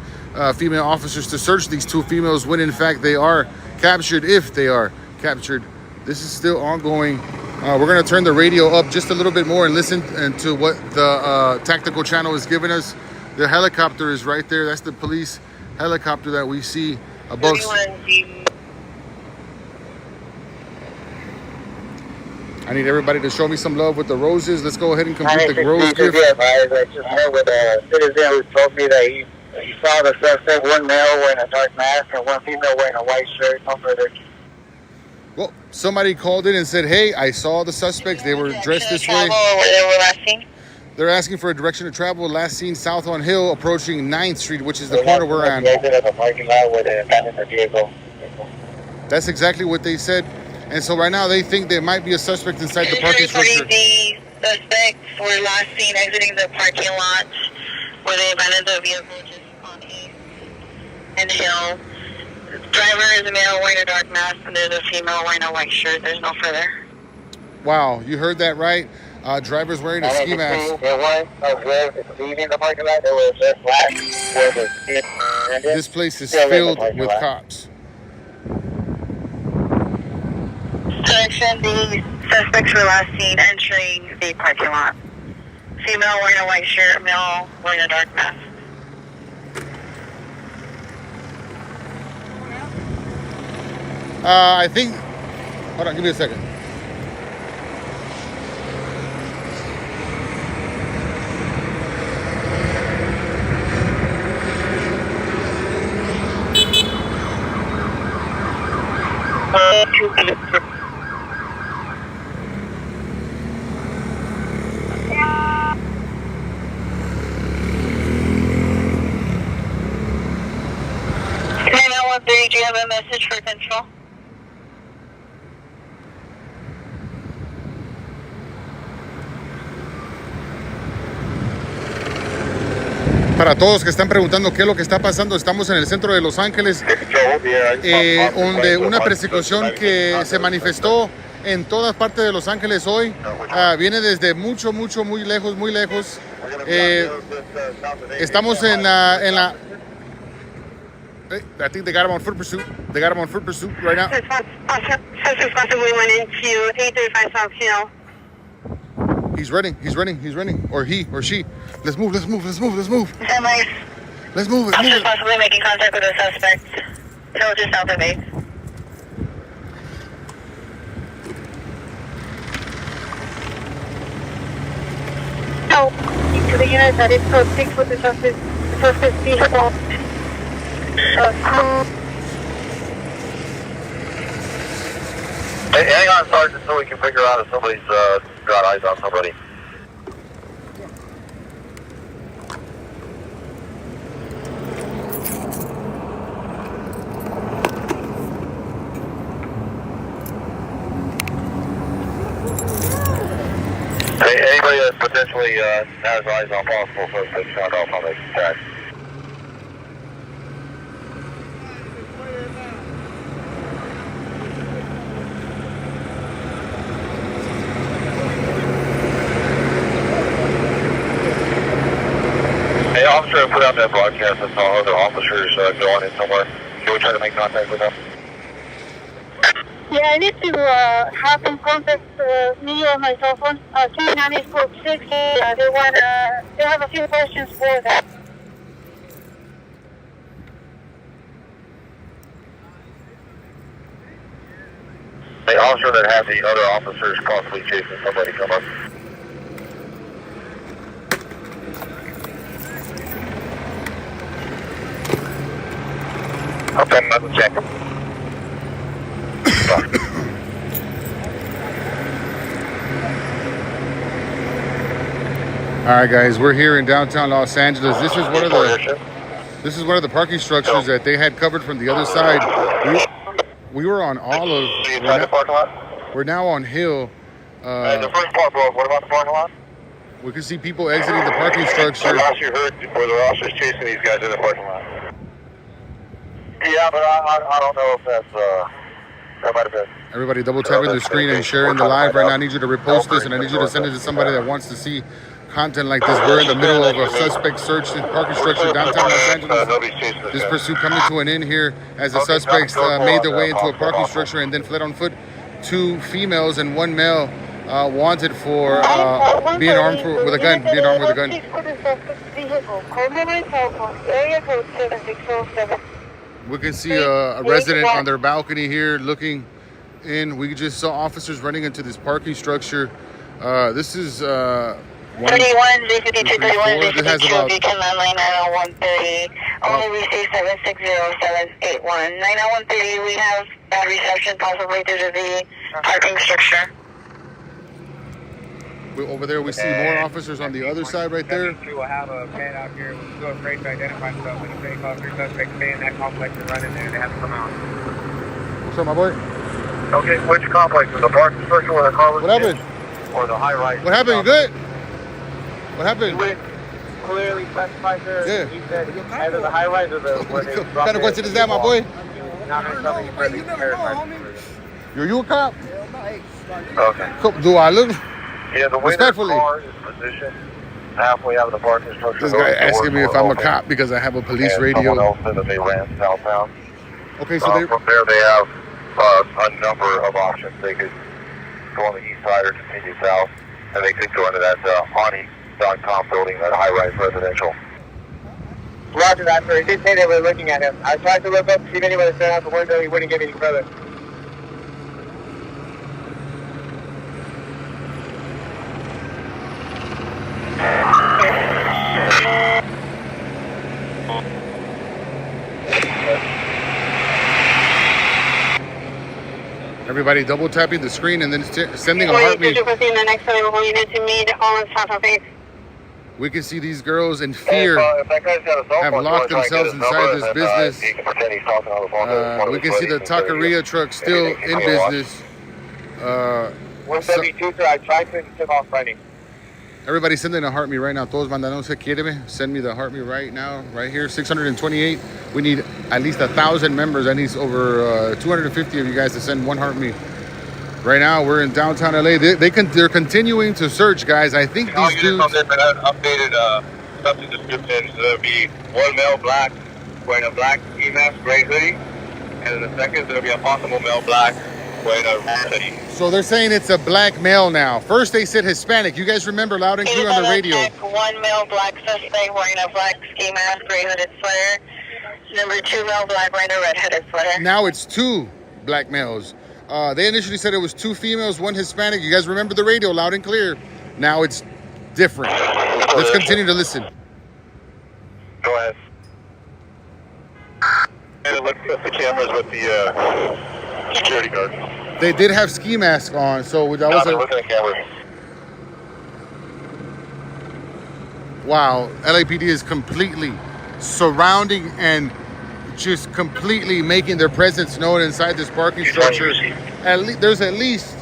female officers to search these 2 females when in fact they are captured, if they are captured. This is still ongoing. We're going to turn the radio up just a little bit more and listen to what the tactical channel is giving us. The helicopter is right there. That's the police helicopter that we see above. I need everybody to show me some love with the roses. Let's go ahead and complete the rose gift. I just met with a citizen who told me that he saw the suspect, 1 male wearing a dark mask and 1 female wearing a white shirt. No further. Well, somebody called in and said, hey, I saw the suspects. They were dressed this way. They're asking for a direction to travel. Last seen south on Hill, approaching 9th Street, which is the corner we're on. That's exactly what they said. And so right now they think there might be a suspect inside the parking structure. The suspects were last seen exiting the parking lot where they abandoned the vehicle just on 8th and Hill. The driver is a male wearing a dark mask and there's a female wearing a white shirt. There's no further. Wow, you heard that right. Driver's wearing a ski mask. This place is filled with cops. Correction, the suspects were last seen entering the parking lot. Female wearing a white shirt, male wearing a dark mask. I think, hold on, give me a second. Do you have a message for control? Para todos que están preguntando qué es lo que está pasando, estamos en el centro de Los Ángeles, donde una persecución que se manifestó en todas partes de Los Ángeles hoy viene desde muy lejos, muy lejos. Estamos en la I think they got him on foot pursuit. They got him on foot pursuit right now. Suspect possibly went into 835 South Hill. He's running. Or he or she. Let's move. Let's move. Officers possibly making contact with the suspect. Hill just south of 8. No. To the unit that is code 6 with the suspect's vehicle. Hey, hang on, Sergeant, so we can figure out if somebody's got eyes on somebody. Hey, anybody that potentially has eyes on possible suspects, sound off on this attack. Hey, officer, put out that broadcast and saw other officers going in somewhere. Can we try to make contact with them? Yeah, I need to have them contact me on my cell phone. 290 code 6. They have a few questions for that. The officer that had the other officers possibly chasing somebody come up. Okay, another check. All right, guys, we're here in downtown Los Angeles. This is one of the parking structures that they had covered from the other side. We were on Olive. We're now on Hill. The first part broke. What about the parking lot? We can see people exiting the parking structure. The last you heard were the officers chasing these guys in the parking lot. Yeah, but I don't know if that's that might have been. Everybody double tapping the screen and sharing the live right now. I need you to repost this, and I need you to send it to somebody that wants to see content like this. We're in the middle of a suspect search in parking structure downtown Los Angeles. This pursuit coming to an end here as the suspects made their way into a parking structure and then fled on foot. 2 females and 1 male wanted for being armed with a gun. We can see a resident on their balcony here looking in. We just saw officers running into this parking structure. This is 31, J52, 31, J52, Beacon Landline 90130. Only receive 760-781. 90130, we have bad reception possibly due to the parking structure. Over there, we see more officers on the other side right there. We will have a man out here who's afraid to identify himself. And if they call 3 suspects stay in that complex and run in there, they have to come out. What's up, my boy? Okay, which complex? The parking structure where the car was? What happened? Or the high rise? What happened? You good? What happened? We clearly specified there. Yeah. He said either the high rise or the where they What kind of question is that, my boy? You a cop? Okay. Do I look? Yeah, the way the car is positioned halfway out of the parking structure. This guy asking me if I'm a cop because I have a police radio. Someone else said that they ran southbound. Okay, so from there they have a number of options. They could go on the east side or continue south, and they could go into that Honey.com building, that high-rise residential. Roger that, sir. He did say they were looking at him. I tried to look up to see if anybody was out the window. He wouldn't get any further. Everybody double tapping the screen and then sending a heartbeat. We can see these girls in fear have locked themselves inside this business. We can see the taqueria truck still in business. 172, sir. I tried to took off running. Everybody sending a heart me right now. Todos mandándose, quiéreme. Send me the heart me right now, right here. 628. We need at least 1,000 members. I need over 250 of you guys to send one heart me. Right now, we're in downtown LA. They're continuing to search, guys. I think these dudes. Updated substance descriptions. There'll be one male black wearing a black ski mask, gray hoodie, and in the second there'll be a possible male black wearing a red hoodie. So they're saying it's a black male now. First they said Hispanic. You guys remember loud and clear on the radio. One male black suspect wearing a black ski mask, gray hooded sweater. Number 2 male black wearing a red hooded sweater. Now it's 2 black males. They initially said it was 2 females, 1 Hispanic. You guys remember the radio loud and clear. Now it's different. Let's continue to listen. Go ahead. And let's set the cameras with the security guard. They did have ski masks on, so that was They're looking at cameras. wow. LAPD is completely surrounding and just completely making their presence known inside this parking structure. There's at least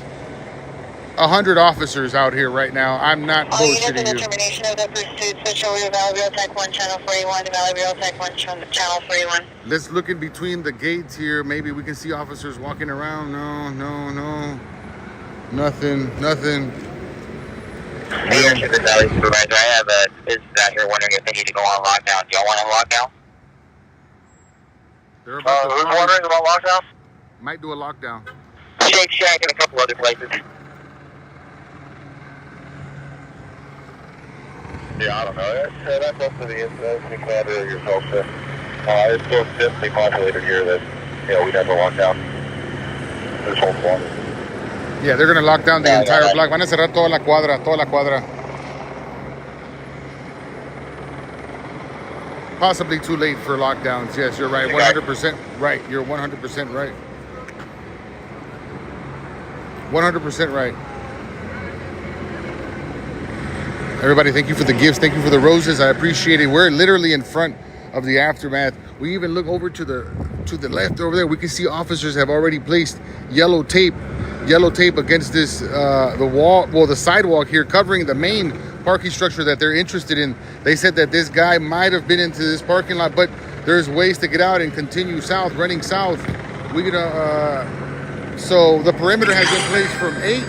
100 officers out here right now. I'm not All units bullshitting in you. the termination of the pursuit, switch over to Valley Real Tech 1, Channel 41, Valley Real Tech 1, Channel 41. Let's look in between the gates here. Maybe we can see officers walking around. No. Nothing. Hey, you're the Valley Supervisor. I have a business out here wondering if they need to go on lockdown. Do y'all want on lockdown? They're about to Who's wondering about lockdown? might do a lockdown. Shake Shack and a couple other places. Yeah, I don't know. That's up to the incident commander or yourself. It's so densely populated here that we'd have to lock down this whole block. Yeah, they're gonna lock down the entire block. Van a cerrar toda la cuadra. Possibly too late for lockdowns. Yes, you're right. 100% right. You're 100% right. 100% right. Everybody, thank you for the gifts. Thank you for the roses. I appreciate it. We're literally in front of the aftermath. We even look over to the left over there. We can see officers have already placed yellow tape against this the sidewalk here, covering the main parking structure that they're interested in. They said that this guy might have been into this parking lot, but there's ways to get out and continue south, running south. So the perimeter has been placed from 8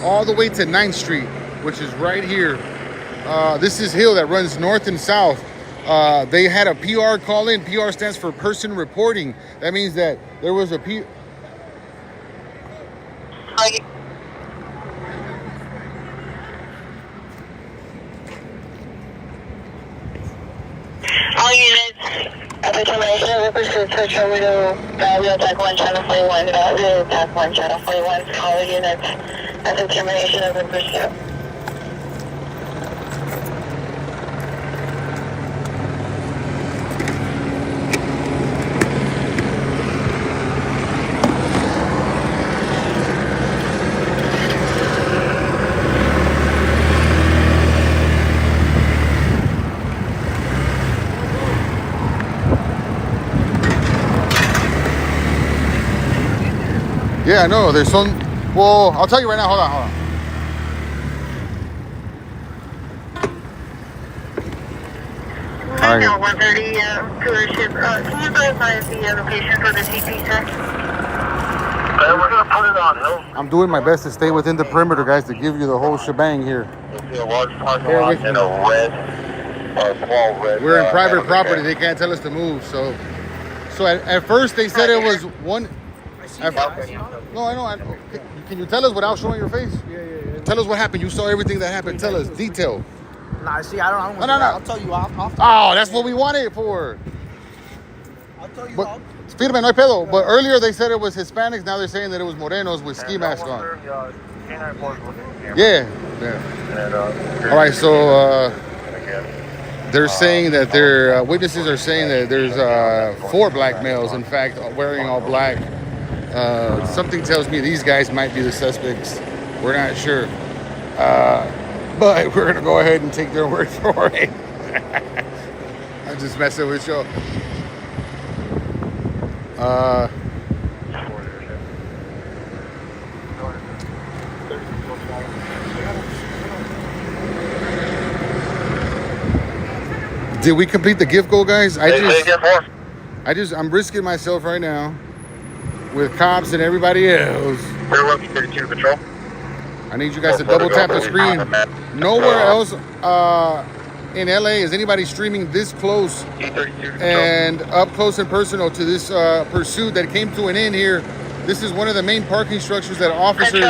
all the way to 9th Street, which is right here. This is Hill that runs north and south. They had a PR call in. PR stands for person reporting. That means that there was a All units at the termination of the pursuit, switch over to Valley Real Tech 1, Channel 41, Valley Real Tech 1, Channel 41. All units at the termination of the pursuit. Yeah, no, there's some. Well, I'll tell you right now. Hold on. I know 130 dealership. Can you verify the location for the CT, sir? We're gonna put it on Hill. I'm doing my best to stay within the perimeter, guys, to give you the whole shebang here. You'll see a large parking lot and a small red. We're in private property. They can't tell us to move. So at first they said it was one. No, I know. Can you tell us without showing your face? Yeah. Tell us what happened. You saw everything that happened. Tell us detail. Nah, see, I don't. No. I'll tell you off. Oh, that's what we wanted it for. I'll tell you But off. firme, no hay pedo. But earlier they said it was Hispanics. Now they're saying that it was Morenos with ski masks on. Yeah. All right, so they're saying that their witnesses are saying that there's 4 black males, in fact, wearing all black. Something tells me these guys might be the suspects. We're not sure. But we're going to go ahead and take their word for it. I'm just messing with you. Did we complete the gift goal, guys? Say again, more. I'm risking myself right now with cops and everybody else. We're working 32 patrol. I need you guys to double tap the screen. Nowhere else in LA is anybody streaming this close and up close and personal to this pursuit that came to an end here. This is one of the main parking structures that officers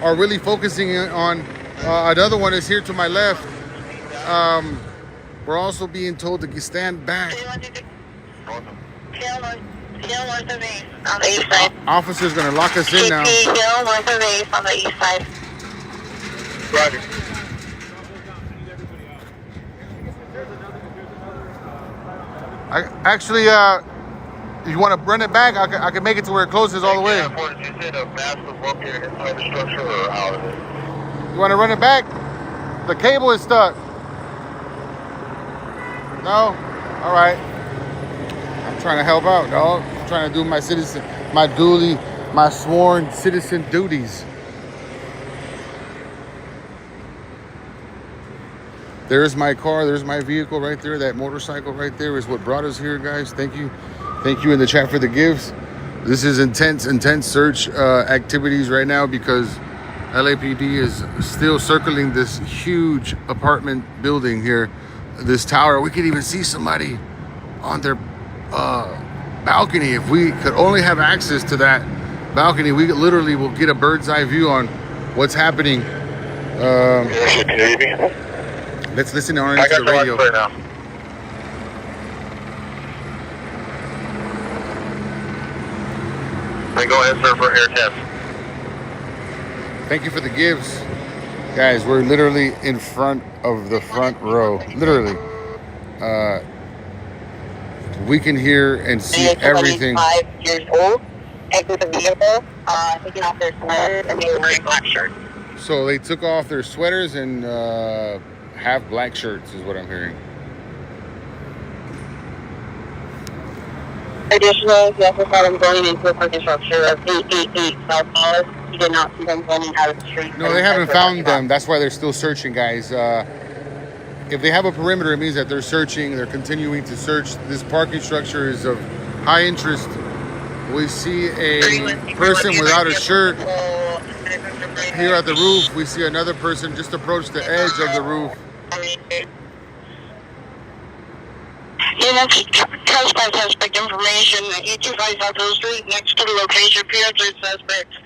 are really focusing on. Another one is here to my left. We're also being told to stand back. On the east side. Officer's gonna lock us in now. Hill north of Ace on the east side. Roger. Actually, you want to run it back? I can make it to where it closes all the way. You said a mast was located inside the structure or out of it? You want to run it back? The cable is stuck. No? All right. I'm trying to help out, dog. I'm trying to do my my sworn citizen duties. There's my car, there's my vehicle right there. That motorcycle right there is what brought us here, guys. Thank you. Thank you in the chat for the gifts. This is intense search activities right now because LAPD is still circling this huge apartment building here, this tower. We could even see somebody on their balcony. If we could only have access to that balcony, we literally will get a bird's eye view on what's happening. Let's listen on into the radio. Now. Then go ahead, sir, for air test. Thank you for the gifts. Guys, we're literally in front of the front row. Literally. We can hear and see everything. 5 years old, exit the vehicle, taking off their sweaters and they were wearing black shirts. So they took off their sweaters and half black shirts is what I'm hearing. Additionally, he also saw them going into a parking structure of 888 South Dallas. He did not see them running out of the street. No, they haven't found them. That's why they're still searching, guys. If they have a perimeter, it means that they're searching. They're continuing to search. This parking structure is of high interest. We see a person without a shirt here at the roof. We see another person just approach the edge of the roof. Units, suspect information, 825 South Hill Street, next to the location, appears as suspects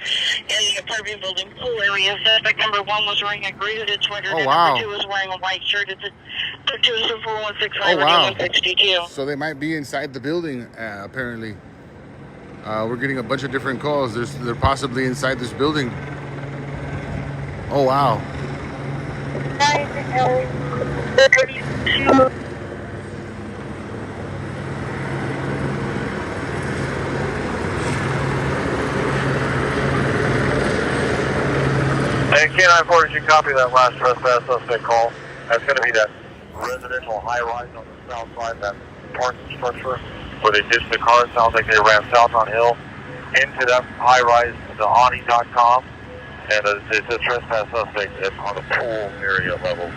in the apartment building pool area. Suspect number 1 was wearing a gray hooded sweater, and number 2 was wearing a white shirt. It's a 2-416-562. So they might be inside the building, apparently. We're getting a bunch of different calls. They're possibly inside this building. Oh, wow. Hey, K940, did you copy that last trespass suspect call? That's going to be that residential high-rise on the south side, that parking structure where they ditched the car. Sounds like they ran south on Hill into that high-rise, the Ani.com. And it's a trespass suspect on the pool area level.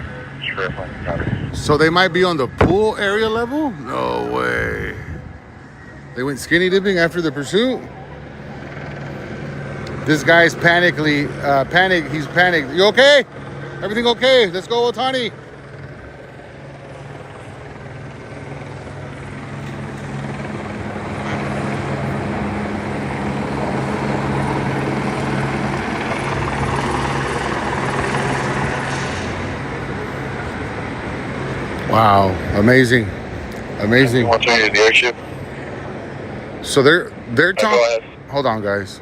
So they might be on the pool area level? No way. They went skinny dipping after the pursuit? This guy's he's panicked. You okay? Everything okay? Let's go, Otani. Wow, amazing. What's the airship? So they're talking. Hold on, guys.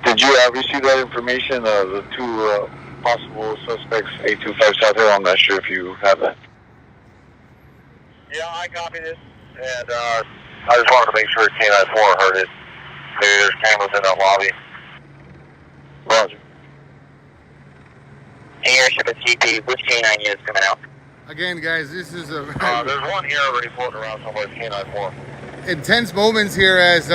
Did you receive that information? The 2 possible suspects, 825 South Hill. I'm not sure if you have that. Yeah, I copied it, and I just wanted to make sure K94 heard it. Maybe there's cameras in that lobby. Roger. Airship at CP, which K9 units coming out? Again, guys, this is a there's one here already floating around somewhere, K94. Intense moments here as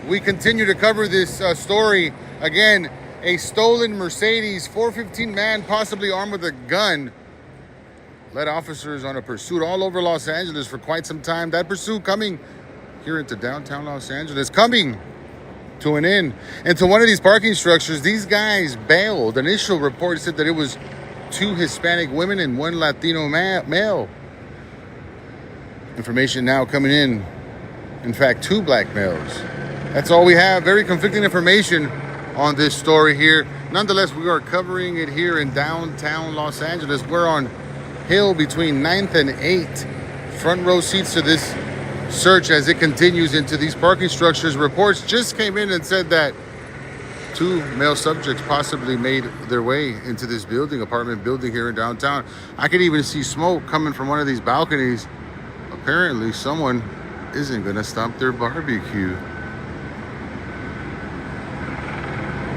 we continue to cover this story. Again, a stolen Mercedes 415 man, possibly armed with a gun, led officers on a pursuit all over Los Angeles for quite some time. That pursuit coming here into downtown Los Angeles, coming to an end. Into one of these parking structures, these guys bailed. Initial report said that it was 2 Hispanic women and 1 Latino male. Information now coming in fact, 2 black males. That's all we have. Very conflicting information on this story here. Nonetheless, we are covering it here in downtown Los Angeles. We're on Hill between 9th and 8th. Front row seats to this search as it continues into these parking structures. Reports just came in and said that 2 male subjects possibly made their way into this building, apartment building here in downtown. I could even see smoke coming from one of these balconies. Apparently, someone isn't gonna stop their barbecue.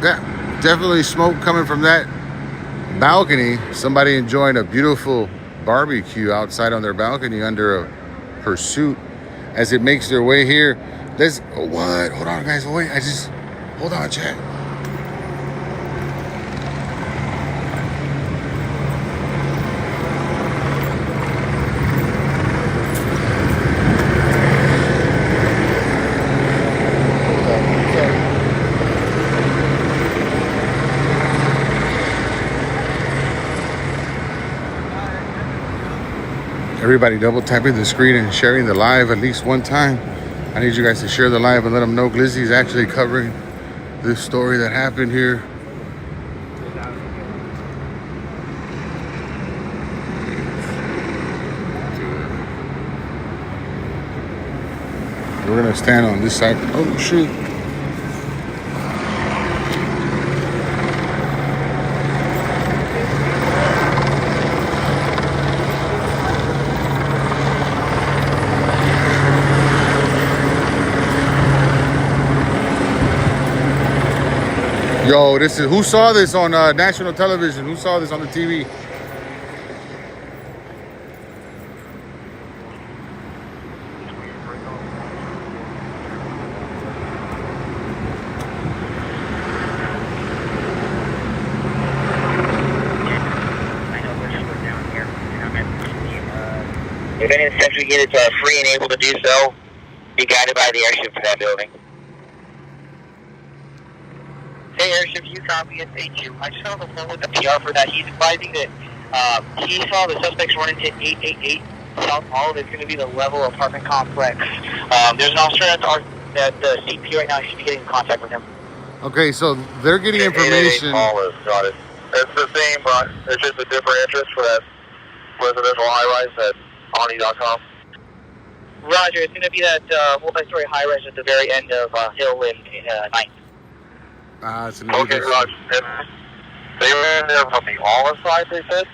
Yeah, definitely smoke coming from that balcony. Somebody enjoying a beautiful barbecue outside on their balcony under a pursuit as it makes their way here. What? Hold on, guys. Wait, hold on, chat. Everybody double tapping the screen and sharing the live at least one time. I need you guys to share the live and let them know Glizzy's actually covering this story that happened here. We're gonna stand on this side. Oh shoot. Yo, who saw this on national television? Who saw this on the TV? If any central units are free and able to do so, be guided by the airship to that building. Hey, airship, you copy it. Thank you. I just got on the phone with the PR for that. He's advising that he saw the suspects run into 888 South Mall. It's going to be the level apartment complex. There's an officer at the CP right now. You should be getting in contact with him. Okay, so they're getting information. Got it. It's the same, but it's just a different entrance for that residential high-rise at Ani.com. Roger. It's going to be that multi-story high-rise at the very end of Hill and 9th. It's another Okay, Roger. They were in there from the Olive side, they said?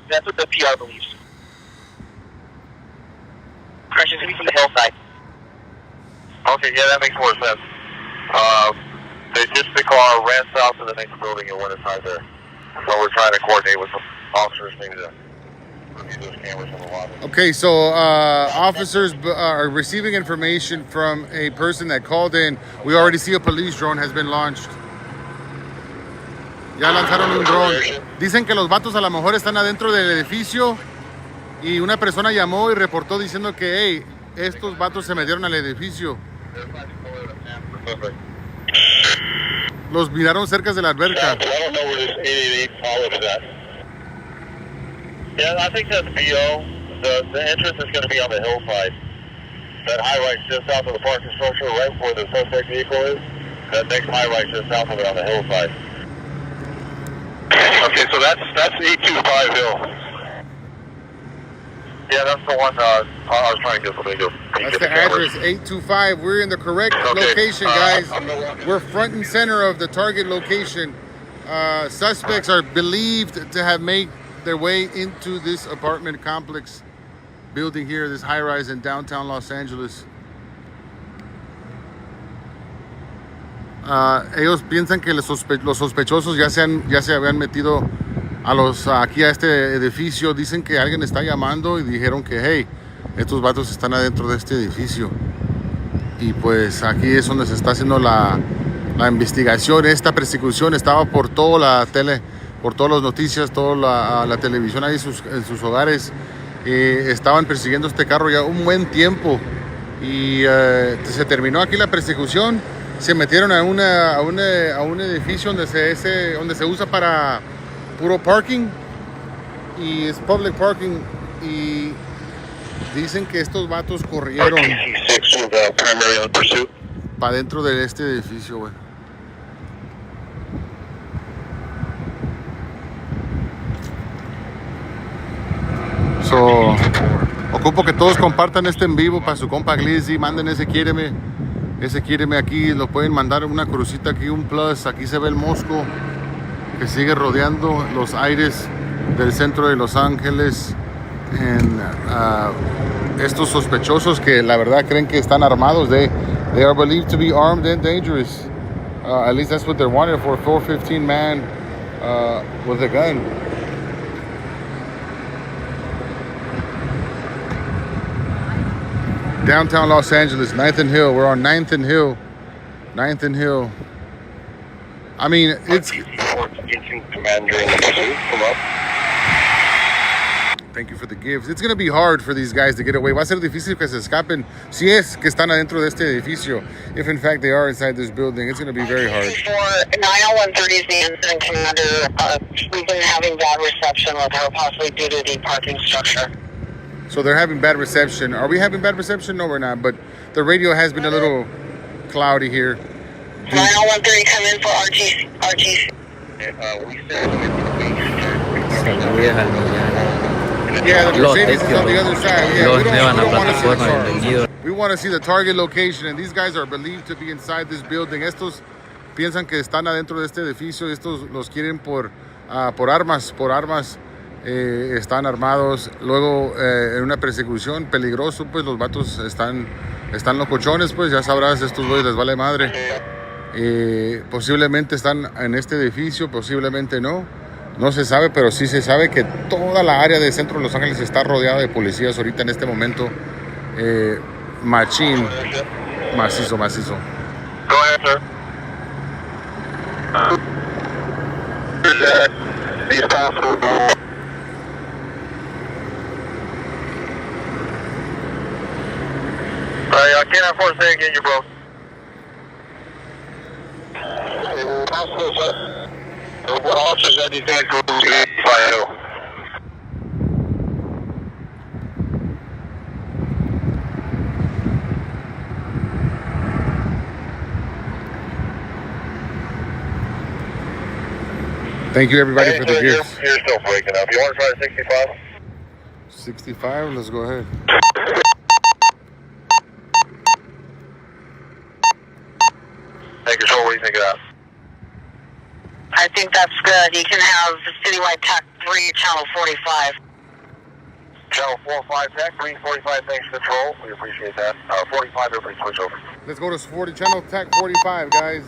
That's what the PR believes. Correction, it's going to be from the hillside. Okay, yeah, that makes more sense. They ditched the car, ran south to the next building, and went inside there. So we're trying to coordinate with some officers maybe to review those cameras in the lobby. Okay, so officers are receiving information from a person that called in. We already see a police drone has been launched. Ya lanzaron un dron. Dicen que los vatos a lo mejor están adentro del edificio y una persona llamó y reportó diciendo que, hey, estos vatos se metieron al edificio. Los miraron cerca de la alberca. I don't know where this 888 followed that. Yeah, I think that's BO. The entrance is going to be on the hillside. That high-rise just south of the parking structure, right where the suspect vehicle is. That next high-rise just south of it on the hillside. Okay, so that's 825 Hill. Yeah, that's the one I was trying to get somebody to That's the address, 825. We're in the correct location, guys. We're front and center of the target location. Suspects are believed to have made their way into this apartment complex building here, this high-rise in downtown Los Angeles. Ellos piensan que los sospechosos ya se habían metido aquí a este edificio. Dicen que alguien está llamando y dijeron que, hey, estos vatos están adentro de este edificio. Y pues aquí es donde se está haciendo la investigación. Esta persecución estaba por toda la por todas las noticias, toda la televisión ahí en sus hogares. Estaban persiguiendo este carro ya un buen tiempo y se terminó aquí la persecución. Se metieron a un edificio donde se usa para puro parking y es public parking, y dicen que estos vatos corrieron para dentro de este edificio, güey. Ocupo que todos compartan este en vivo para su compa Glizzy. Manden ese quiéreme aquí. Lo pueden mandar una crucita aquí, un plus. Aquí se ve el Mosco que sigue rodeando los aires del centro de Los Ángeles. Estos sospechosos que la verdad creen que están armados. They are believed to be armed and dangerous. At least that's what they're wanted for. A 415 man with a gun. Downtown Los Angeles, 9th and Hill. We're on 9th and Hill. 9th and Hill. I mean, it's... Thank you for the gifts. It's going to be hard for these guys to get away. Va a ser difícil que se escapen si es que están adentro de este edificio. If in fact they are inside this building, it's going to be very hard. For 90130 is the incident commander. We've been having bad reception with her, possibly due to the parking structure. So they're having bad reception. Are we having bad reception? No, we're not. But the radio has been a little cloudy here. 90130, come in for RTC. Yeah, the Mercedes is on the other side. Yeah, we don't want to see the cars. We want to see the target location, and these guys are believed to be inside this building. Estos piensan que están adentro de este edificio. Estos los quieren por armas. Están armados. Luego en una persecución peligroso, pues los vatos están locochones, pues ya sabrás, estos güeyes les vale madre. Posiblemente están en este edificio, posiblemente no se sabe, pero sí se sabe que toda la área del centro de Los Ángeles está rodeada de policías ahorita en este momento. Machín, macizo. Go ahead, sir. These passengers. I can't afford to say again, you bro. What officers that you think go to 850? Thank you everybody for the gifts. You're still breaking up. You want to try 65? 65, let's go ahead. Hey, Control, what do you think of that? I think that's good. You can have citywide TAC 3, channel 45. Channel 45, TAC 3, 45, thanks, Control. We appreciate that. 45, everybody switch over. Let's go to 40, channel TAC 45, guys.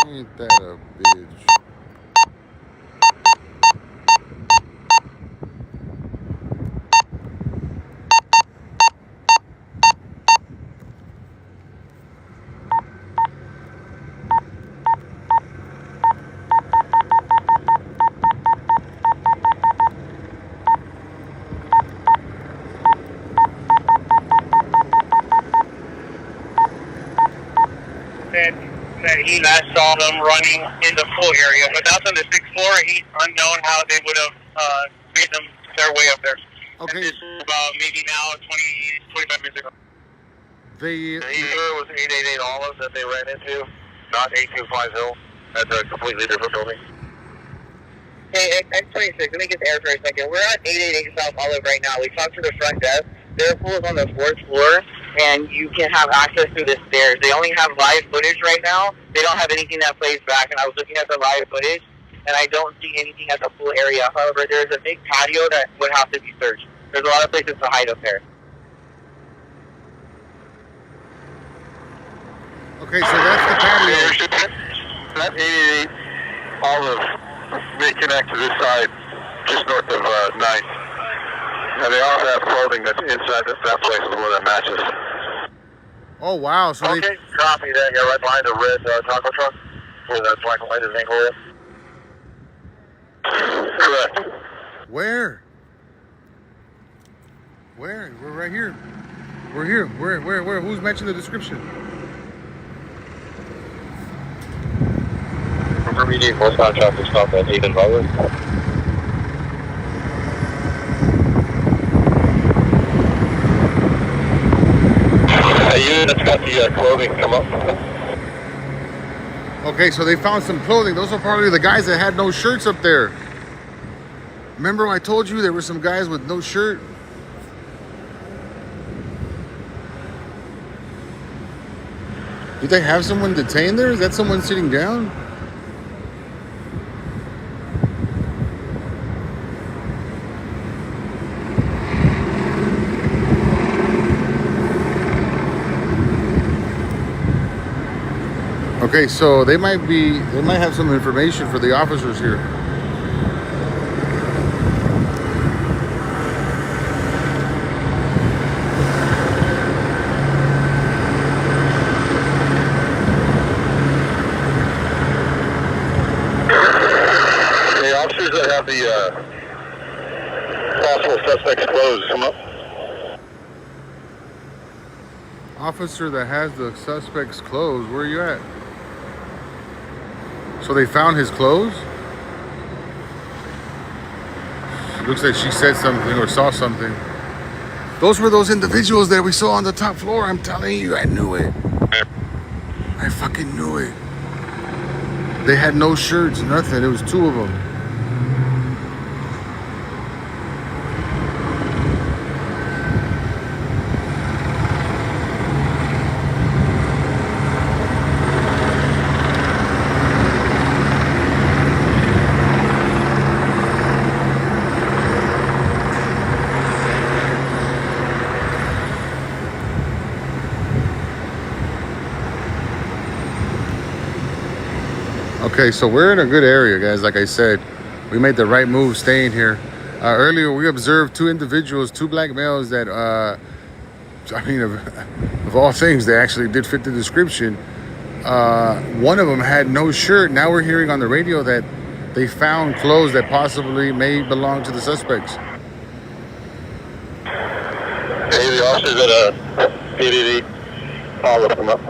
Ain't that a bitch? That he last saw them running in the pool area, but that's on the 6th floor. He's unknown how they would have made them their way up there. Okay. And this is about maybe now 25 minutes ago. The It was 888 Olive that they ran into, not 825 Hill. That's a completely different building. Hey, X26, let me get the air for a second. We're at 888 South Olive right now. We talked to the front desk. Their pool is on the 4th floor, and you can have access through the stairs. They only have live footage right now. They don't have anything that plays back, and I was looking at the live footage, and I don't see anything at the pool area. However, there's a big patio that would have to be searched. There's a lot of places to hide up there. Okay, so that's the patio. That's 888 Olive. reconnect to this side, just north of 9th. And they all have clothing that's inside that place is where that matches. Oh, wow. So Okay, copy that. Yeah, right behind the red taco truck where that black light is angled in. Correct. Where? Where? We're right here. We're here. Where? Who's matching the description? Remember, we need westbound traffic stop at 8 and Butler. Unit that's got the clothing come up. Okay, so they found some clothing. Those are probably the guys that had no shirts up there. Remember I told you there were some guys with no shirt? Did they have someone detained there? Is that someone sitting down? Okay, so they might have some information for the officers here. The officers that have the possible suspects closed, come up. Officer that has the suspect's clothes, where are you at? So they found his clothes? Looks like she said something or saw something. Those were those individuals that we saw on the top floor. I'm telling you, I knew it. I fucking knew it. They had no shirts, nothing. It was two of them. Okay, so we're in a good area, guys. Like I said, we made the right move staying here. Earlier, we observed two individuals, two black males that, I mean, of all things, they actually did fit the description. One of them had no shirt. Now we're hearing on the radio that they found clothes that possibly may belong to the suspects. Hey, the officers at PDD, I'll look them up.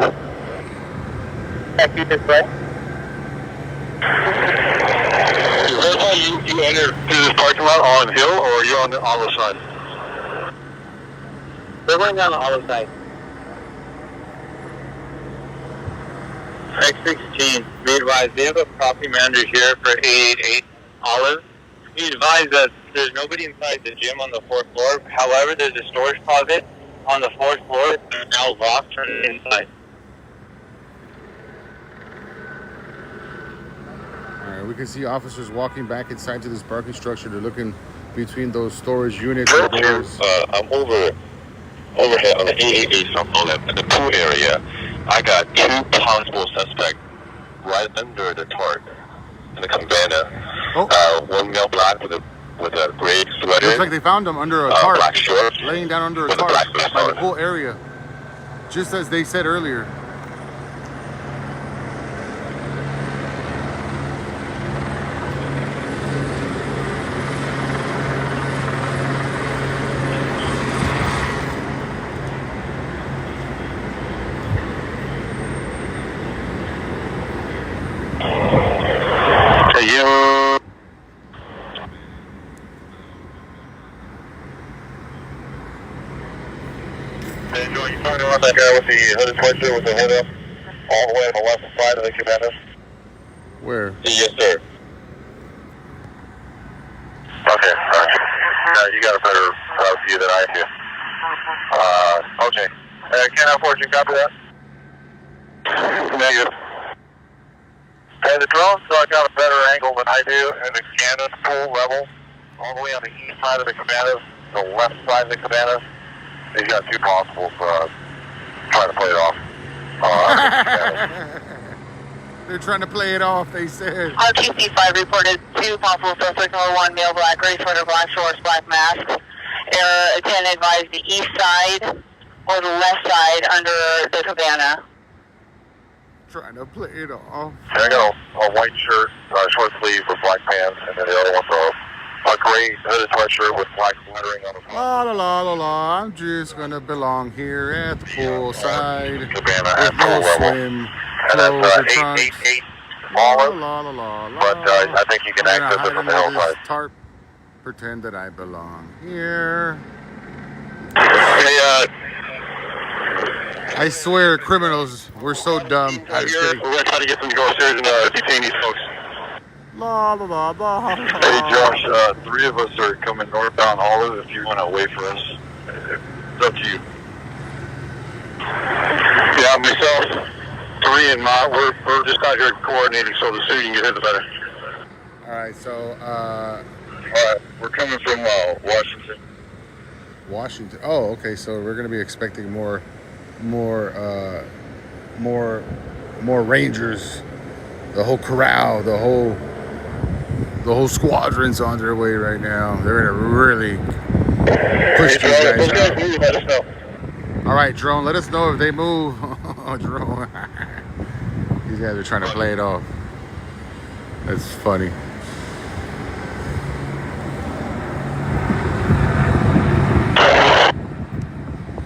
You entered through this parking lot on Hill, or are you on the olive side? We're going down the olive side. X16, be advised, we have a property manager here for 888 Olive. He advised that there's nobody inside the gym on the 4th floor. However, there's a storage closet on the 4th floor that's now locked from the inside. We can see officers walking back inside to this parking structure. They're looking between those storage units and doors. I'm overhead on the 888 Olive in the pool area. I got two possible suspects right under the tarp in the cabana. Oh. One male black with a gray sweater. Looks like they found him under a tarp, black shorts, laying down under a with tarp black vest by on. the pool area, just as they said earlier. That guy with the hooded sweatshirt with the hood up, all the way on the left side of the cabana. Where? Yes, sir. Okay, alright. Now you got a better view than I do. Okay. Can I forward you copy that? Negative. And the drone so I got a better angle than I do, and the cannon full level, all the way on the east side of the cabana, the left side of the cabana. He's got two possibles, trying to play it off. They're trying to play it off, they said. RTC-5 reported 2 possible suspects, number 1, male black, gray sweater, black shorts, black mask. Error, attendant advised the east side or the left side under the cabana. Trying to play it off. I got a white shirt, short sleeve with black pants, and then the other one's a gray hooded sweatshirt with black lettering on the front. La la la la la, I'm just gonna belong here at the poolside Cabana with at no full level. swim And that's clothes or trunks. 888 La Olive, la la la la. but I think you can I'm gonna access it hide from the under this hillside. tarp, pretend that I belong here. Hey, I swear, criminals, we're so dumb. I'm just kidding. we're trying to get them to go upstairs and detain these folks. La la la la. Hey, Josh, 3 of us are coming northbound Olive if you want to wait for us. It's up to you. Yeah, myself, 3 and Ma, we're just out here coordinating so the sooner you can get here, the better. All right, so We're coming from Washington. Washington. Oh, okay. So we're gonna be expecting more Rangers. The whole corral, the whole squadron's on their way right now. They're gonna really push these guys out. Move, let us know. All right, drone. Let us know if they move. Drone. These guys are trying to play it off. That's funny.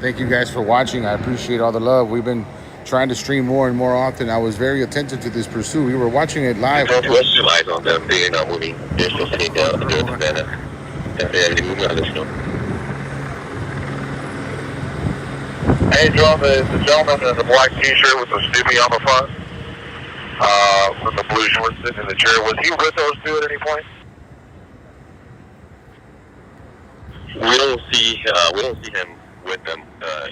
Thank you guys for watching. I appreciate all the love. We've been trying to stream more and more often. I was very attentive to this pursuit. We were watching it live. What's your eyes on them? They're not moving. They're still sitting down under the banner. If they have any movement, let us know. Hey, John, the gentleman in the black t-shirt with the Snoopy on the front, with the blue shorts sitting in the chair, was he with those two at any point? We don't see him with them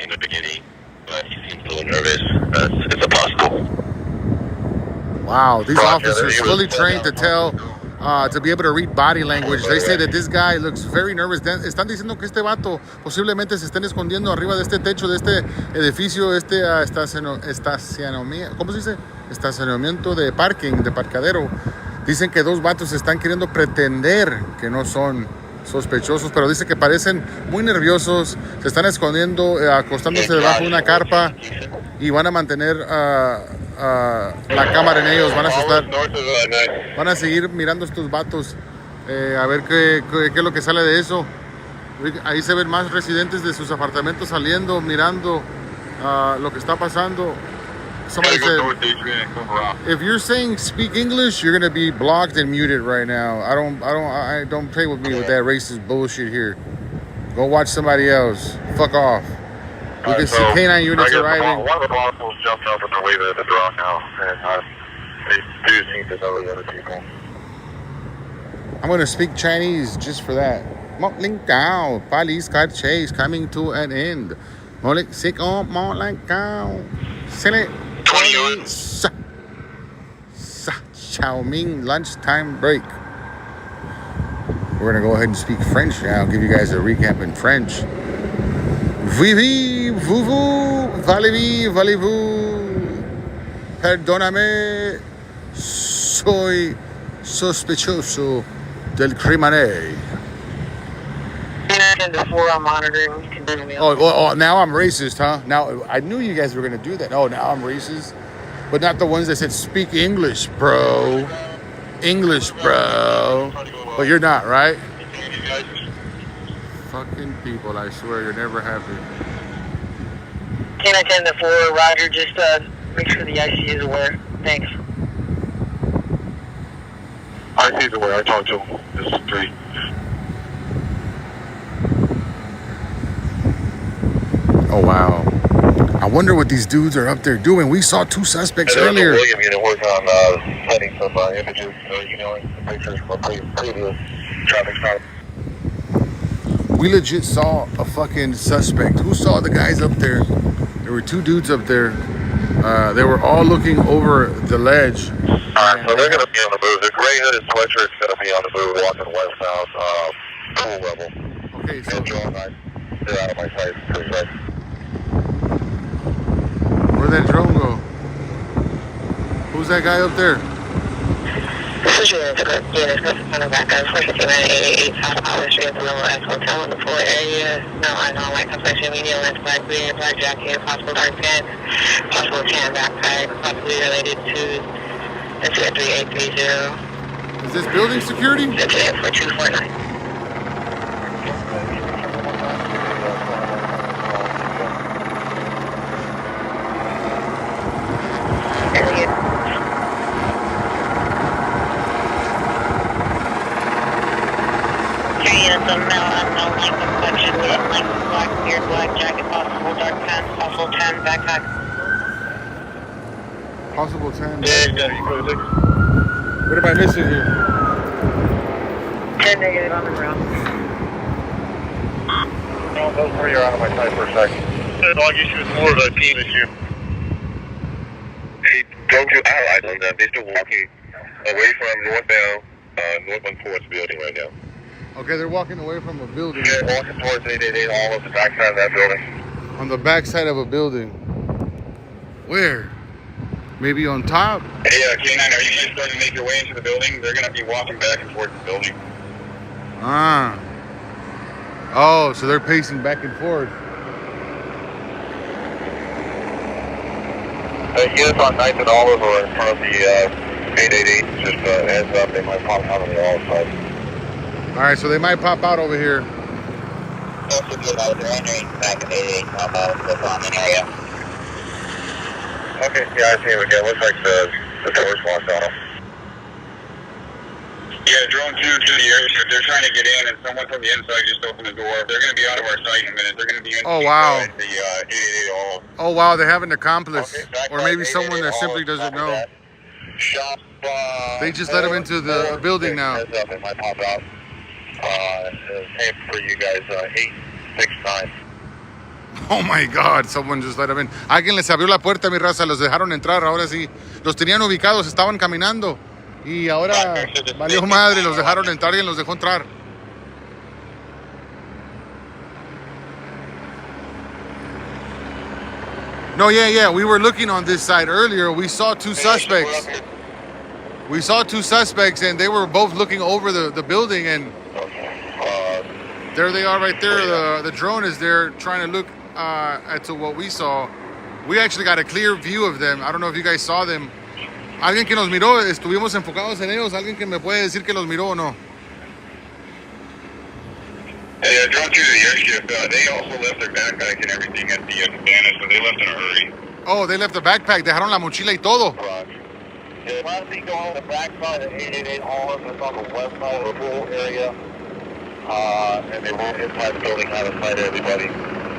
in the beginning, but he seems a little nervous. It's possible. Wow, these Roger, officers he was fully trained to tell, to be able to read body language. They say that this guy looks very nervous. Están diciendo que este vato posiblemente se estén escondiendo arriba de este techo, de este edificio, estacionamiento, ¿cómo se dice? Estacionamiento de parking, de parqueadero. Dicen que 2 vatos están queriendo pretender que no son sospechosos, pero dice que parecen muy nerviosos, se están escondiendo, acostándose debajo de una carpa y van a mantener la cámara en ellos, van a seguir mirando a estos vatos, a ver qué es lo que sale de eso. Ahí se ven más residentes de sus apartamentos saliendo, mirando lo que está pasando. Somebody said, if you're saying speak English, you're gonna be blocked and muted right now. I don't play with me with that racist bullshit here. Go watch somebody else. Fuck off. You can see canine units arriving. One of the constables jumped up and they're waving at the drone now, and they do seem to know the other people. I'm gonna speak Chinese just for that. Mok Ling Gao, police car chase coming to an end. Molik Sik On Mok Ling Gao. Select 21. Xiaoming lunchtime break. We're gonna go ahead and speak French now. I'll give you guys a recap in French. Vivi, vous, valez-vous, perdóname, soy sospechoso del crimen. I'm monitoring. Oh, now I'm racist, huh? Now, I knew you guys were gonna do that. Oh, now I'm racist? But not the ones that said speak English, bro. English, bro. But you're not, right? Fucking people, I swear, you're never happy. 10-4, Roger, just make sure the IC is aware. Thanks. IC's aware, I talked to him. This is 3. Oh, wow. I wonder what these dudes are up there doing. We saw 2 suspects earlier. William unit working on sending some images, emailing some pictures from a previous traffic stop. We legit saw a fucking suspect. Who saw the guys up there? There were 2 dudes up there. They were all looking over the ledge. Alright, so they're going to be on the move. The gray hooded sweatshirt's going to be on the move, walking west-south, pool level. Okay, so And Joe and I, they're out of my sight, pretty right. where'd that drone go? Who Who's that guy up there? This is your unit, on the back of 459 South Power Street at the Level X Hotel in the pool area. No eyes on white complexion, medium length, black beard, black jacket, possible dark pants, possible tan backpack, possibly related to incident 3830. Is this building security? Incident 4249. Possible 10. What am I missing here? 10 negative on the ground. No, those three are out of my sight for a second. The dog issue is more of a team issue. Hey, go to our island. They're still walking away from northbound, northbound towards the building right now. Okay, they're walking away from a building. They're walking towards 888 all of the backside of that building. On the backside of a building. Where? Maybe on top? Hey, K9, are you guys starting to make your way into the building? They're going to be walking back and forth the building. Ah. Oh, so they're pacing back and forth. Units on 9th and Olive are in front of the 888. Just heads up, they might pop out on the Olive side. All right, so they might pop out over here. Also, good out there, entering back of 88, the bombing area. Okay, yeah, I see him again. Looks like the door's locked on him. Yeah, drone 2 to the airship. They're trying to get in, and someone from the inside just opened the door. They're going to be out of our sight in a minute. They're going to be in Oh, wow. the 888 Olive. Oh, wow, they have an accomplice. Okay, Or maybe someone that simply doesn't know. Shop, They just let him into the building now. Heads up, it might pop out. Same for you guys, 869. Oh my God, someone just let them in. Alguien les abrió la puerta, mi raza, los dejaron entrar, ahora sí. Los tenían ubicados, estaban caminando. Y ahora valió madre, los dejaron entrar y los dejó entrar. No, yeah, we were looking on this side earlier. We saw two suspects. We saw two suspects and they were both looking over the building, and there they are right there. The drone is there trying to look at what we saw. We actually got a clear view of them. I don't know if you guys saw them. Alguien que nos miró, estuvimos enfocados en ellos. Alguien que me puede decir que los miró o no. Hey, drone 2 to the airship. They also left their backpack and everything at the cabana, so they left in a hurry. Oh, they left the backpack. Dejaron la mochila y todo. Yeah, I think on the back side of 888 Olive, it's on the west side of the pool area. And they were inside the building, out of sight of everybody.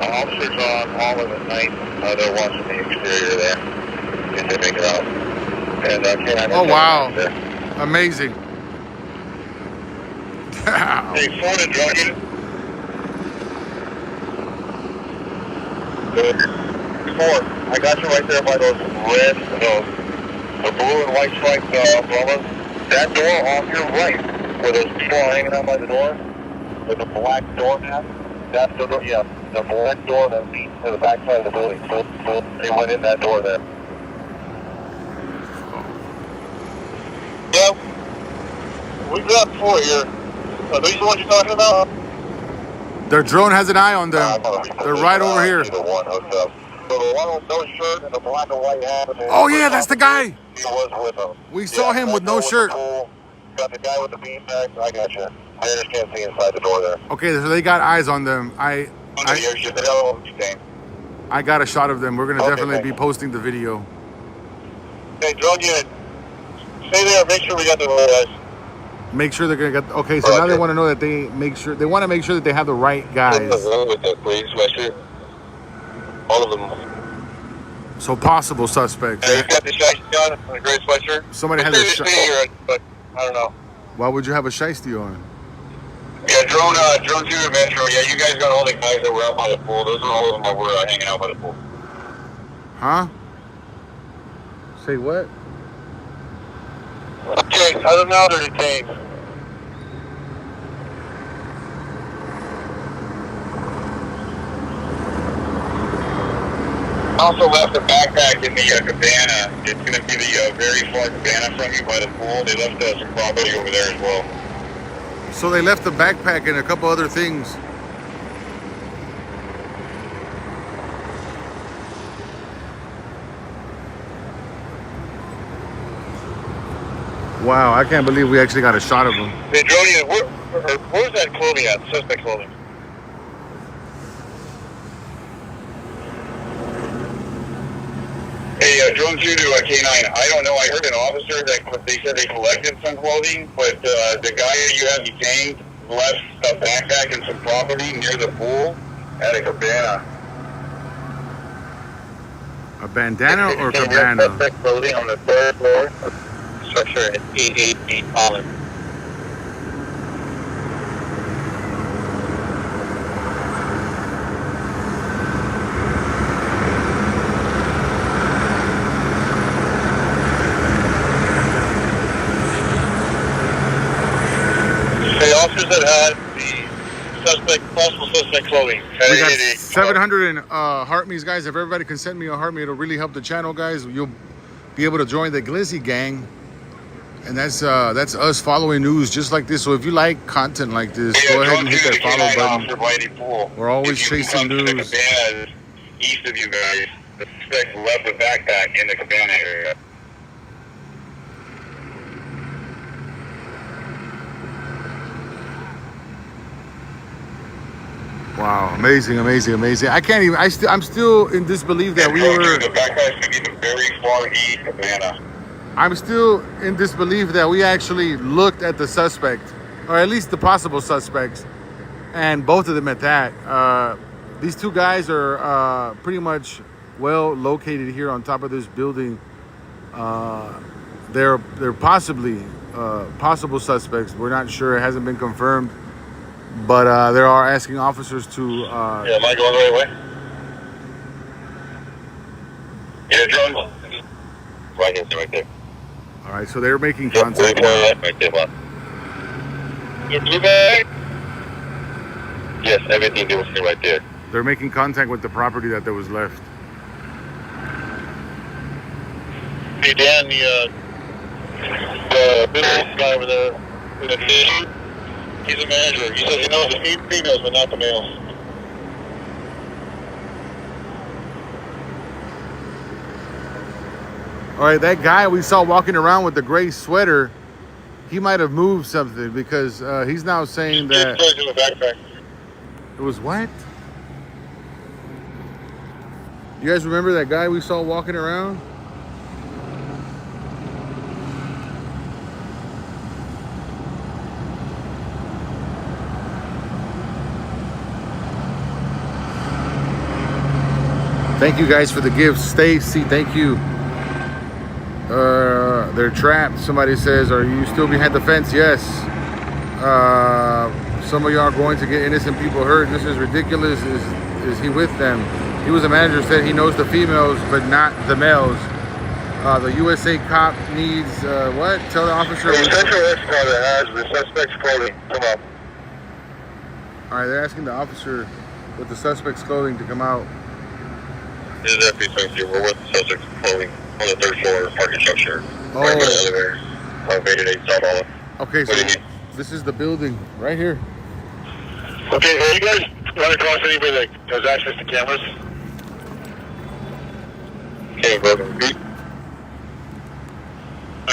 Officers on Olive at night. They're watching the exterior there. If they make it out. And, oh, wow. Amazing. Hey, phone and drone unit. Four. I got you right there by those red, the blue and white striped umbrellas. That door off your right, where those people are hanging out by the door, with the black door mat, that's the door, yeah, the black door that leads to the back side of the building. So they went in that door there. Yeah, we've got four here. Are these the ones you're talking about? Their drone has an eye on them. They're right over here. The one hooked up. So the one with no shirt and the black and white hat. Oh, yeah, that's the guy. He was with them. We saw him with no shirt. Got the guy with the beanbags. I got you. I just can't see inside the door there. Okay, so they got eyes on them. I got a shot of them. We're going to definitely be posting the video. Hey, drone unit. Stay there. Make sure we got the right guys. Make sure they're going to get... Okay, so now they want to know that they make sure... They want to make sure that they have the right guys. With the gray sweatshirt. All of them. So possible suspects. Yeah, you got the shiesty on the gray sweatshirt? Somebody has a shiesty. But I don't know. Why would you have a shiesty on? Yeah, drone 2 to Metro. Yeah, you guys got all the guys that were out by the pool. Those are all of them that were hanging out by the pool. Huh? Say what? Okay, I don't know, they're detained. also left a backpack in the cabana. It's going to be the very far cabana from you by the pool. They left some property over there as well. So they left the backpack and a couple other things. Wow, I can't believe we actually got a shot of him. Hey, Jody, where's that clothing at? Suspect clothing. Hey, drone 2 to K9. I don't know. I heard an officer that they said they collected some clothing, but the guy you have detained left a backpack and some property near the pool at a cabana. A bandana or cabana? Suspect clothing on the 3rd floor. Structure at 888 Holland. The officers that had the possible suspect clothing. We got 700 Heartme's, guys. If everybody can send me a Heartme, it'll really help the channel, guys. You'll be able to join the Glizzy gang. And that's us following news just like this. So if you like content like this, go ahead and hit that follow button. We're always chasing news. East of you guys, the suspect left a backpack in the cabana area. Wow, amazing, amazing, amazing. I can't even. I'm still in disbelief that we were. The backpack's in the very far east cabana. I'm still in disbelief that we actually looked at the suspect, or at least the possible suspects, and both of them at that. These two guys are pretty much well located here on top of this building. They're possibly possible suspects. We're not sure. It hasn't been confirmed, but they are asking officers to. Yeah, am I going the right way? Yeah, drone. Right there. All right, so they're making contact now. Right there, boss. Your blue bag? Yes, everything they will see right there. They're making contact with the property that was left. Hey, Dan, the business guy over there, he's a manager. He says he knows the females, but not the males. All right, that guy we saw walking around with the gray sweater, he might have moved something because he's now saying that it was what? You guys remember that guy we saw walking around? Thank you guys for the gifts. Stacy, thank you. They're trapped. Somebody says, are you still behind the fence? Yes. Some of y'all are going to get innocent people hurt. This is ridiculous. Is he with them? He was a manager, said he knows the females, but not the males. The USA cop needs, what? Tell the officer. The Central West car that has the suspect's clothing. Come up. All right, they're asking the officer with the suspect's clothing to come out. This is FP-72. We're with the suspect's clothing on the 3rd floor parking structure. Oh. Right by the elevator. Elevated 8 South Holland. Okay, so this is the building right here. Okay, are you guys run across anybody that has access to cameras? Okay, brother.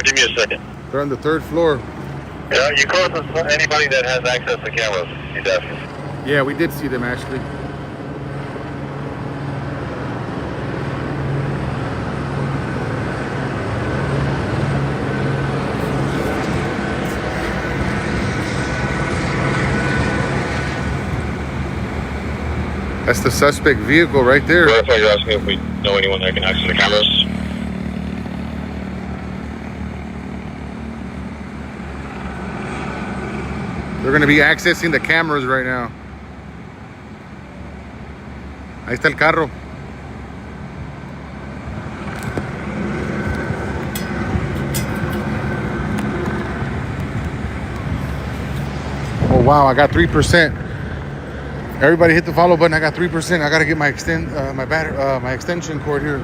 Give me a second. They're on the 3rd floor. Yeah, you close to anybody that has access to cameras. He's asking. Yeah, we did see them, Ashley. That's the suspect vehicle right there. So that's why you're asking if we know anyone that can access the cameras. They're going to be accessing the cameras right now. Ahí está el carro. Oh wow, I got 3%. Everybody hit the follow button. I got 3%. I gotta get my my extension cord here.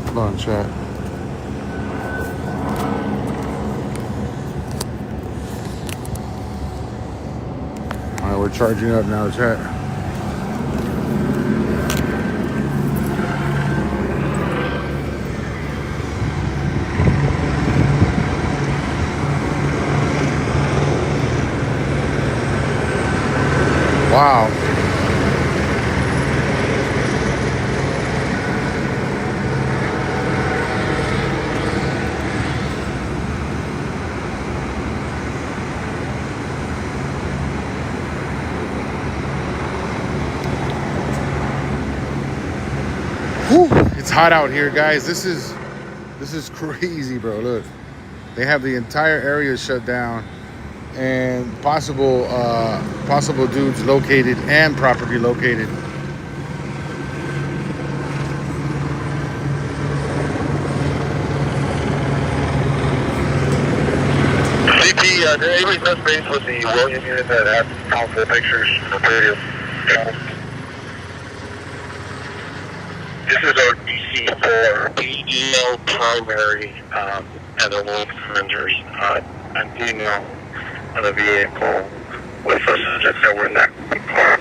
Hold on, chat. All right, we're charging up now, chat. Wow. Whew, it's hot out here, guys. This is crazy, bro. Look, they have the entire area shut down, and possible dudes located and property located. CP, did anybody touch base with the William unit that had council pictures in the previous channel? This is our DC-4 EL primary and the load printers. I'm doing on the vehicle with us that we're in that car.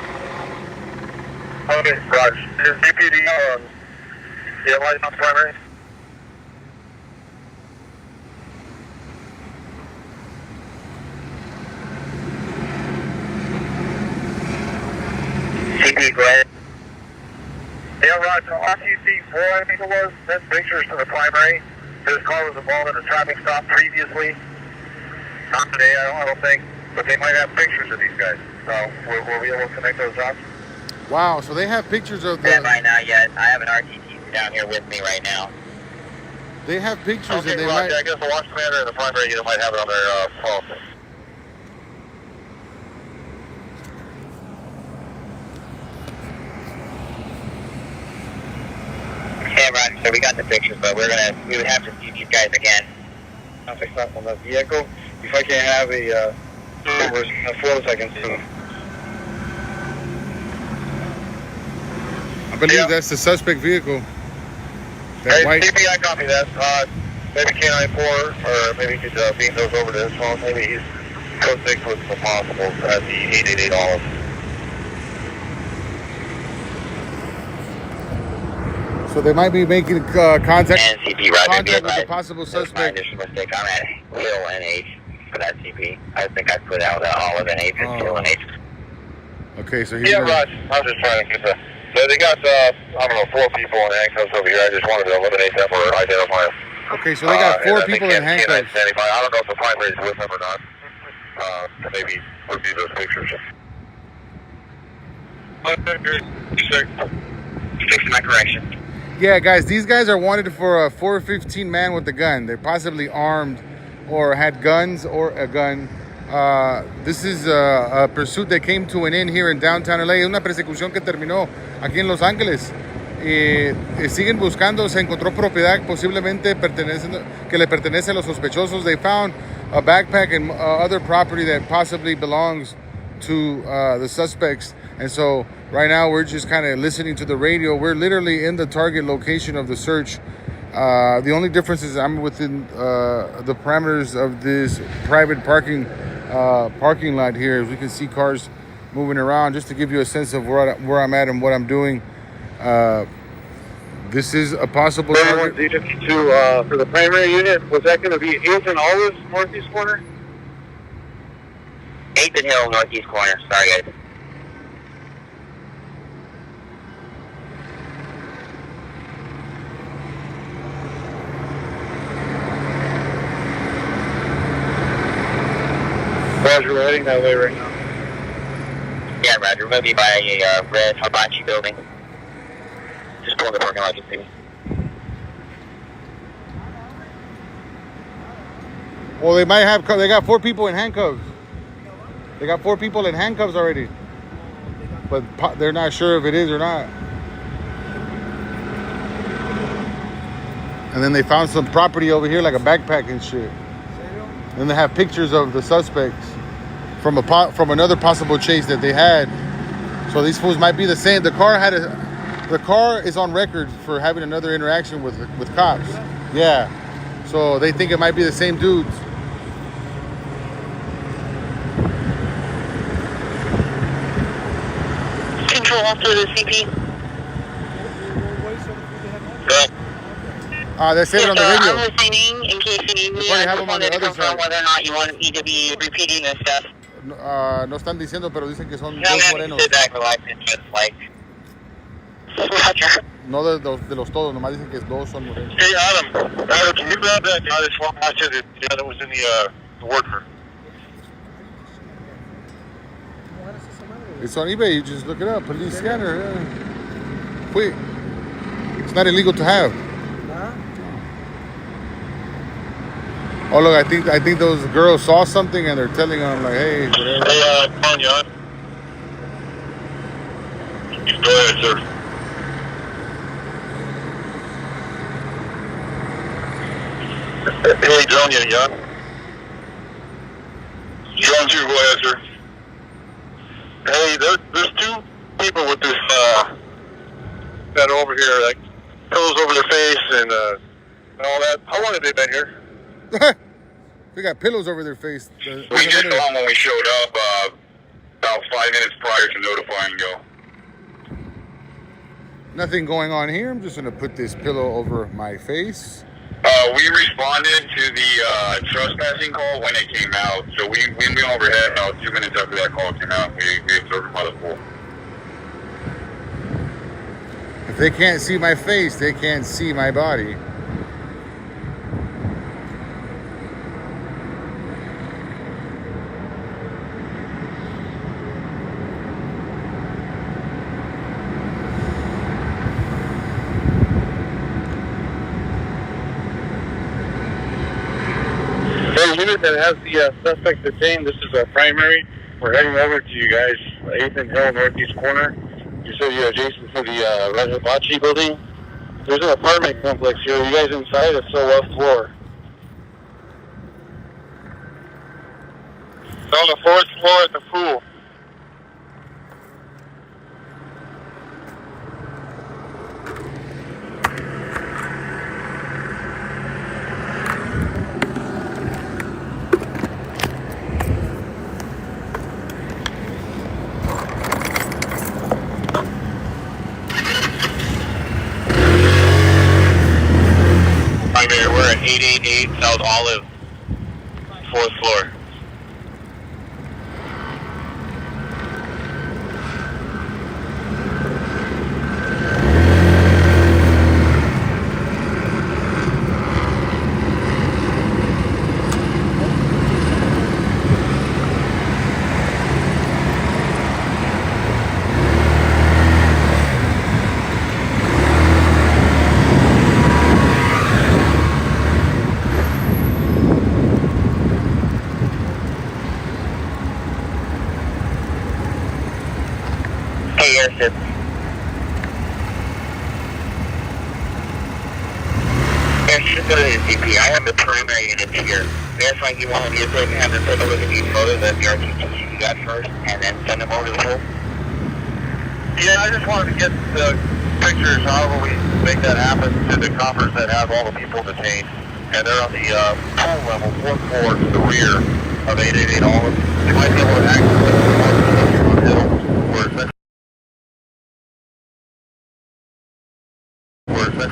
Okay, Raj. Is DPD the light on primary? CP, go ahead. Yeah, Raj. So RTC-4, I think it was, sent pictures to the primary. This car was involved in a traffic stop previously. Not today, I don't think, but they might have pictures of these guys. So we'll be able to connect those dots. Wow, so they have pictures of Stand by now yet. I have an RTT down here with me right now. They have pictures, Okay, and they Raj, might. I guess the watch commander and the primary unit might have it on their phone. Okay, Roger, so we got the pictures, but we would have to see these guys again. I'll fix that on the vehicle. If I can have a photos, I can see them. I believe that's the suspect vehicle. That Hey, white. CP, I copy that. Maybe K94, or maybe he could beam those over to his phone. Maybe he's code 6 with the possible at the 888 Olive. So they might be making contact And CP, Roger, contact with the possible That was my suspect. initial mistake. I'm at Hill NH for that CP. I think I put out Olive NH and Hill NH. Okay, so he's Yeah, gonna, Raj. I was just trying to get the... They got, I don't know, 4 people in handcuffs over here. I just wanted to eliminate them or identify them. okay, so they got 4 people in handcuffs. I don't know if the primary is with them or not. Maybe review those pictures. Fix my correction. Yeah, guys, these guys are wanted for a 415 man with a gun. They're possibly armed or had guns or a gun. This is a pursuit that came to an end here in downtown LA. Es una persecución que terminó aquí en Los Ángeles. Siguen buscando, se encontró propiedad posiblemente que le pertenece a los sospechosos. They found a backpack and other property that possibly belongs to the suspects. And so right now we're just kind of listening to the radio. We're literally in the target location of the search. The only difference is I'm within the parameters of this private parking lot here. As we can see cars moving around, just to give you a sense of where I'm at and what I'm doing. This is a possible target. Z52 for the primary unit. Was that going to be 8th and Olive, northeast corner? 8th and Hill, northeast corner. Sorry, guys. Roger, we're heading that way right now. Yeah, Roger. We'll be by a red Hibachi building. Just pull in the parking lot, you see me. Well, they might have. They got 4 people in handcuffs. They got 4 people in handcuffs already, but they're not sure if it is or not. And then they found some property over here, like a backpack and shit. And they have pictures of the suspects from another possible chase that they had. So these fools might be the same. The car is on record for having another interaction with cops. Yeah. So they think it might be the same dudes. Control after the CP. They said it on the radio. I'm listening in case you need me. Probably I have just them on the wanted to other confirm side. whether or not you wanted me to be repeating this stuff. No están diciendo, pero dicen que son No, dos man, morenos. sit back, relax, and just like... Roger. No de los todos, nomás dicen que dos son morenos. Hey, Adam, can you grab that guy that's walking out to the guy that was in the worker? It's on eBay. You just look it up. Police scanner. Yeah. Quick. It's not illegal to have. Oh look, I think those girls saw something and they're telling them like, hey, whatever. Hey, come on, Jan. Go ahead, sir. Hey, John, Jan. John 2, go ahead, sir. Hey, there's 2 people with this, that are over here, like, pillows over their face and all that. How long have they been here? They got pillows over their face. We just saw them when we showed up, about 5 minutes prior to notifying you. Nothing going on here. I'm just gonna put this pillow over my face. We responded to the trespassing call when it came out. So we went overhead about 2 minutes after that call came out. We observed it by the pool. If they can't see my face, they can't see my body. Unit that has the suspect detained. This is our primary. We're heading over to you guys, 8th and Hill, northeast corner. You said you're adjacent to the Rajabachi building. There's an apartment complex here. You guys inside? It's still left floor. It's on the 4th floor at the pool. We're at 888 South Olive, 4th floor. Airship. Airship to the CP. I have the primary units here. Verify you want me to have them take a look at these photos of the RTTC you got first, and then send them over to the pool? Yeah, I just wanted to get the pictures, however we make that happen, to the coffers that have all the people detained. And they're on the pool level, 4th floor to the rear of 888 Olive. You might be able to access it on the hill.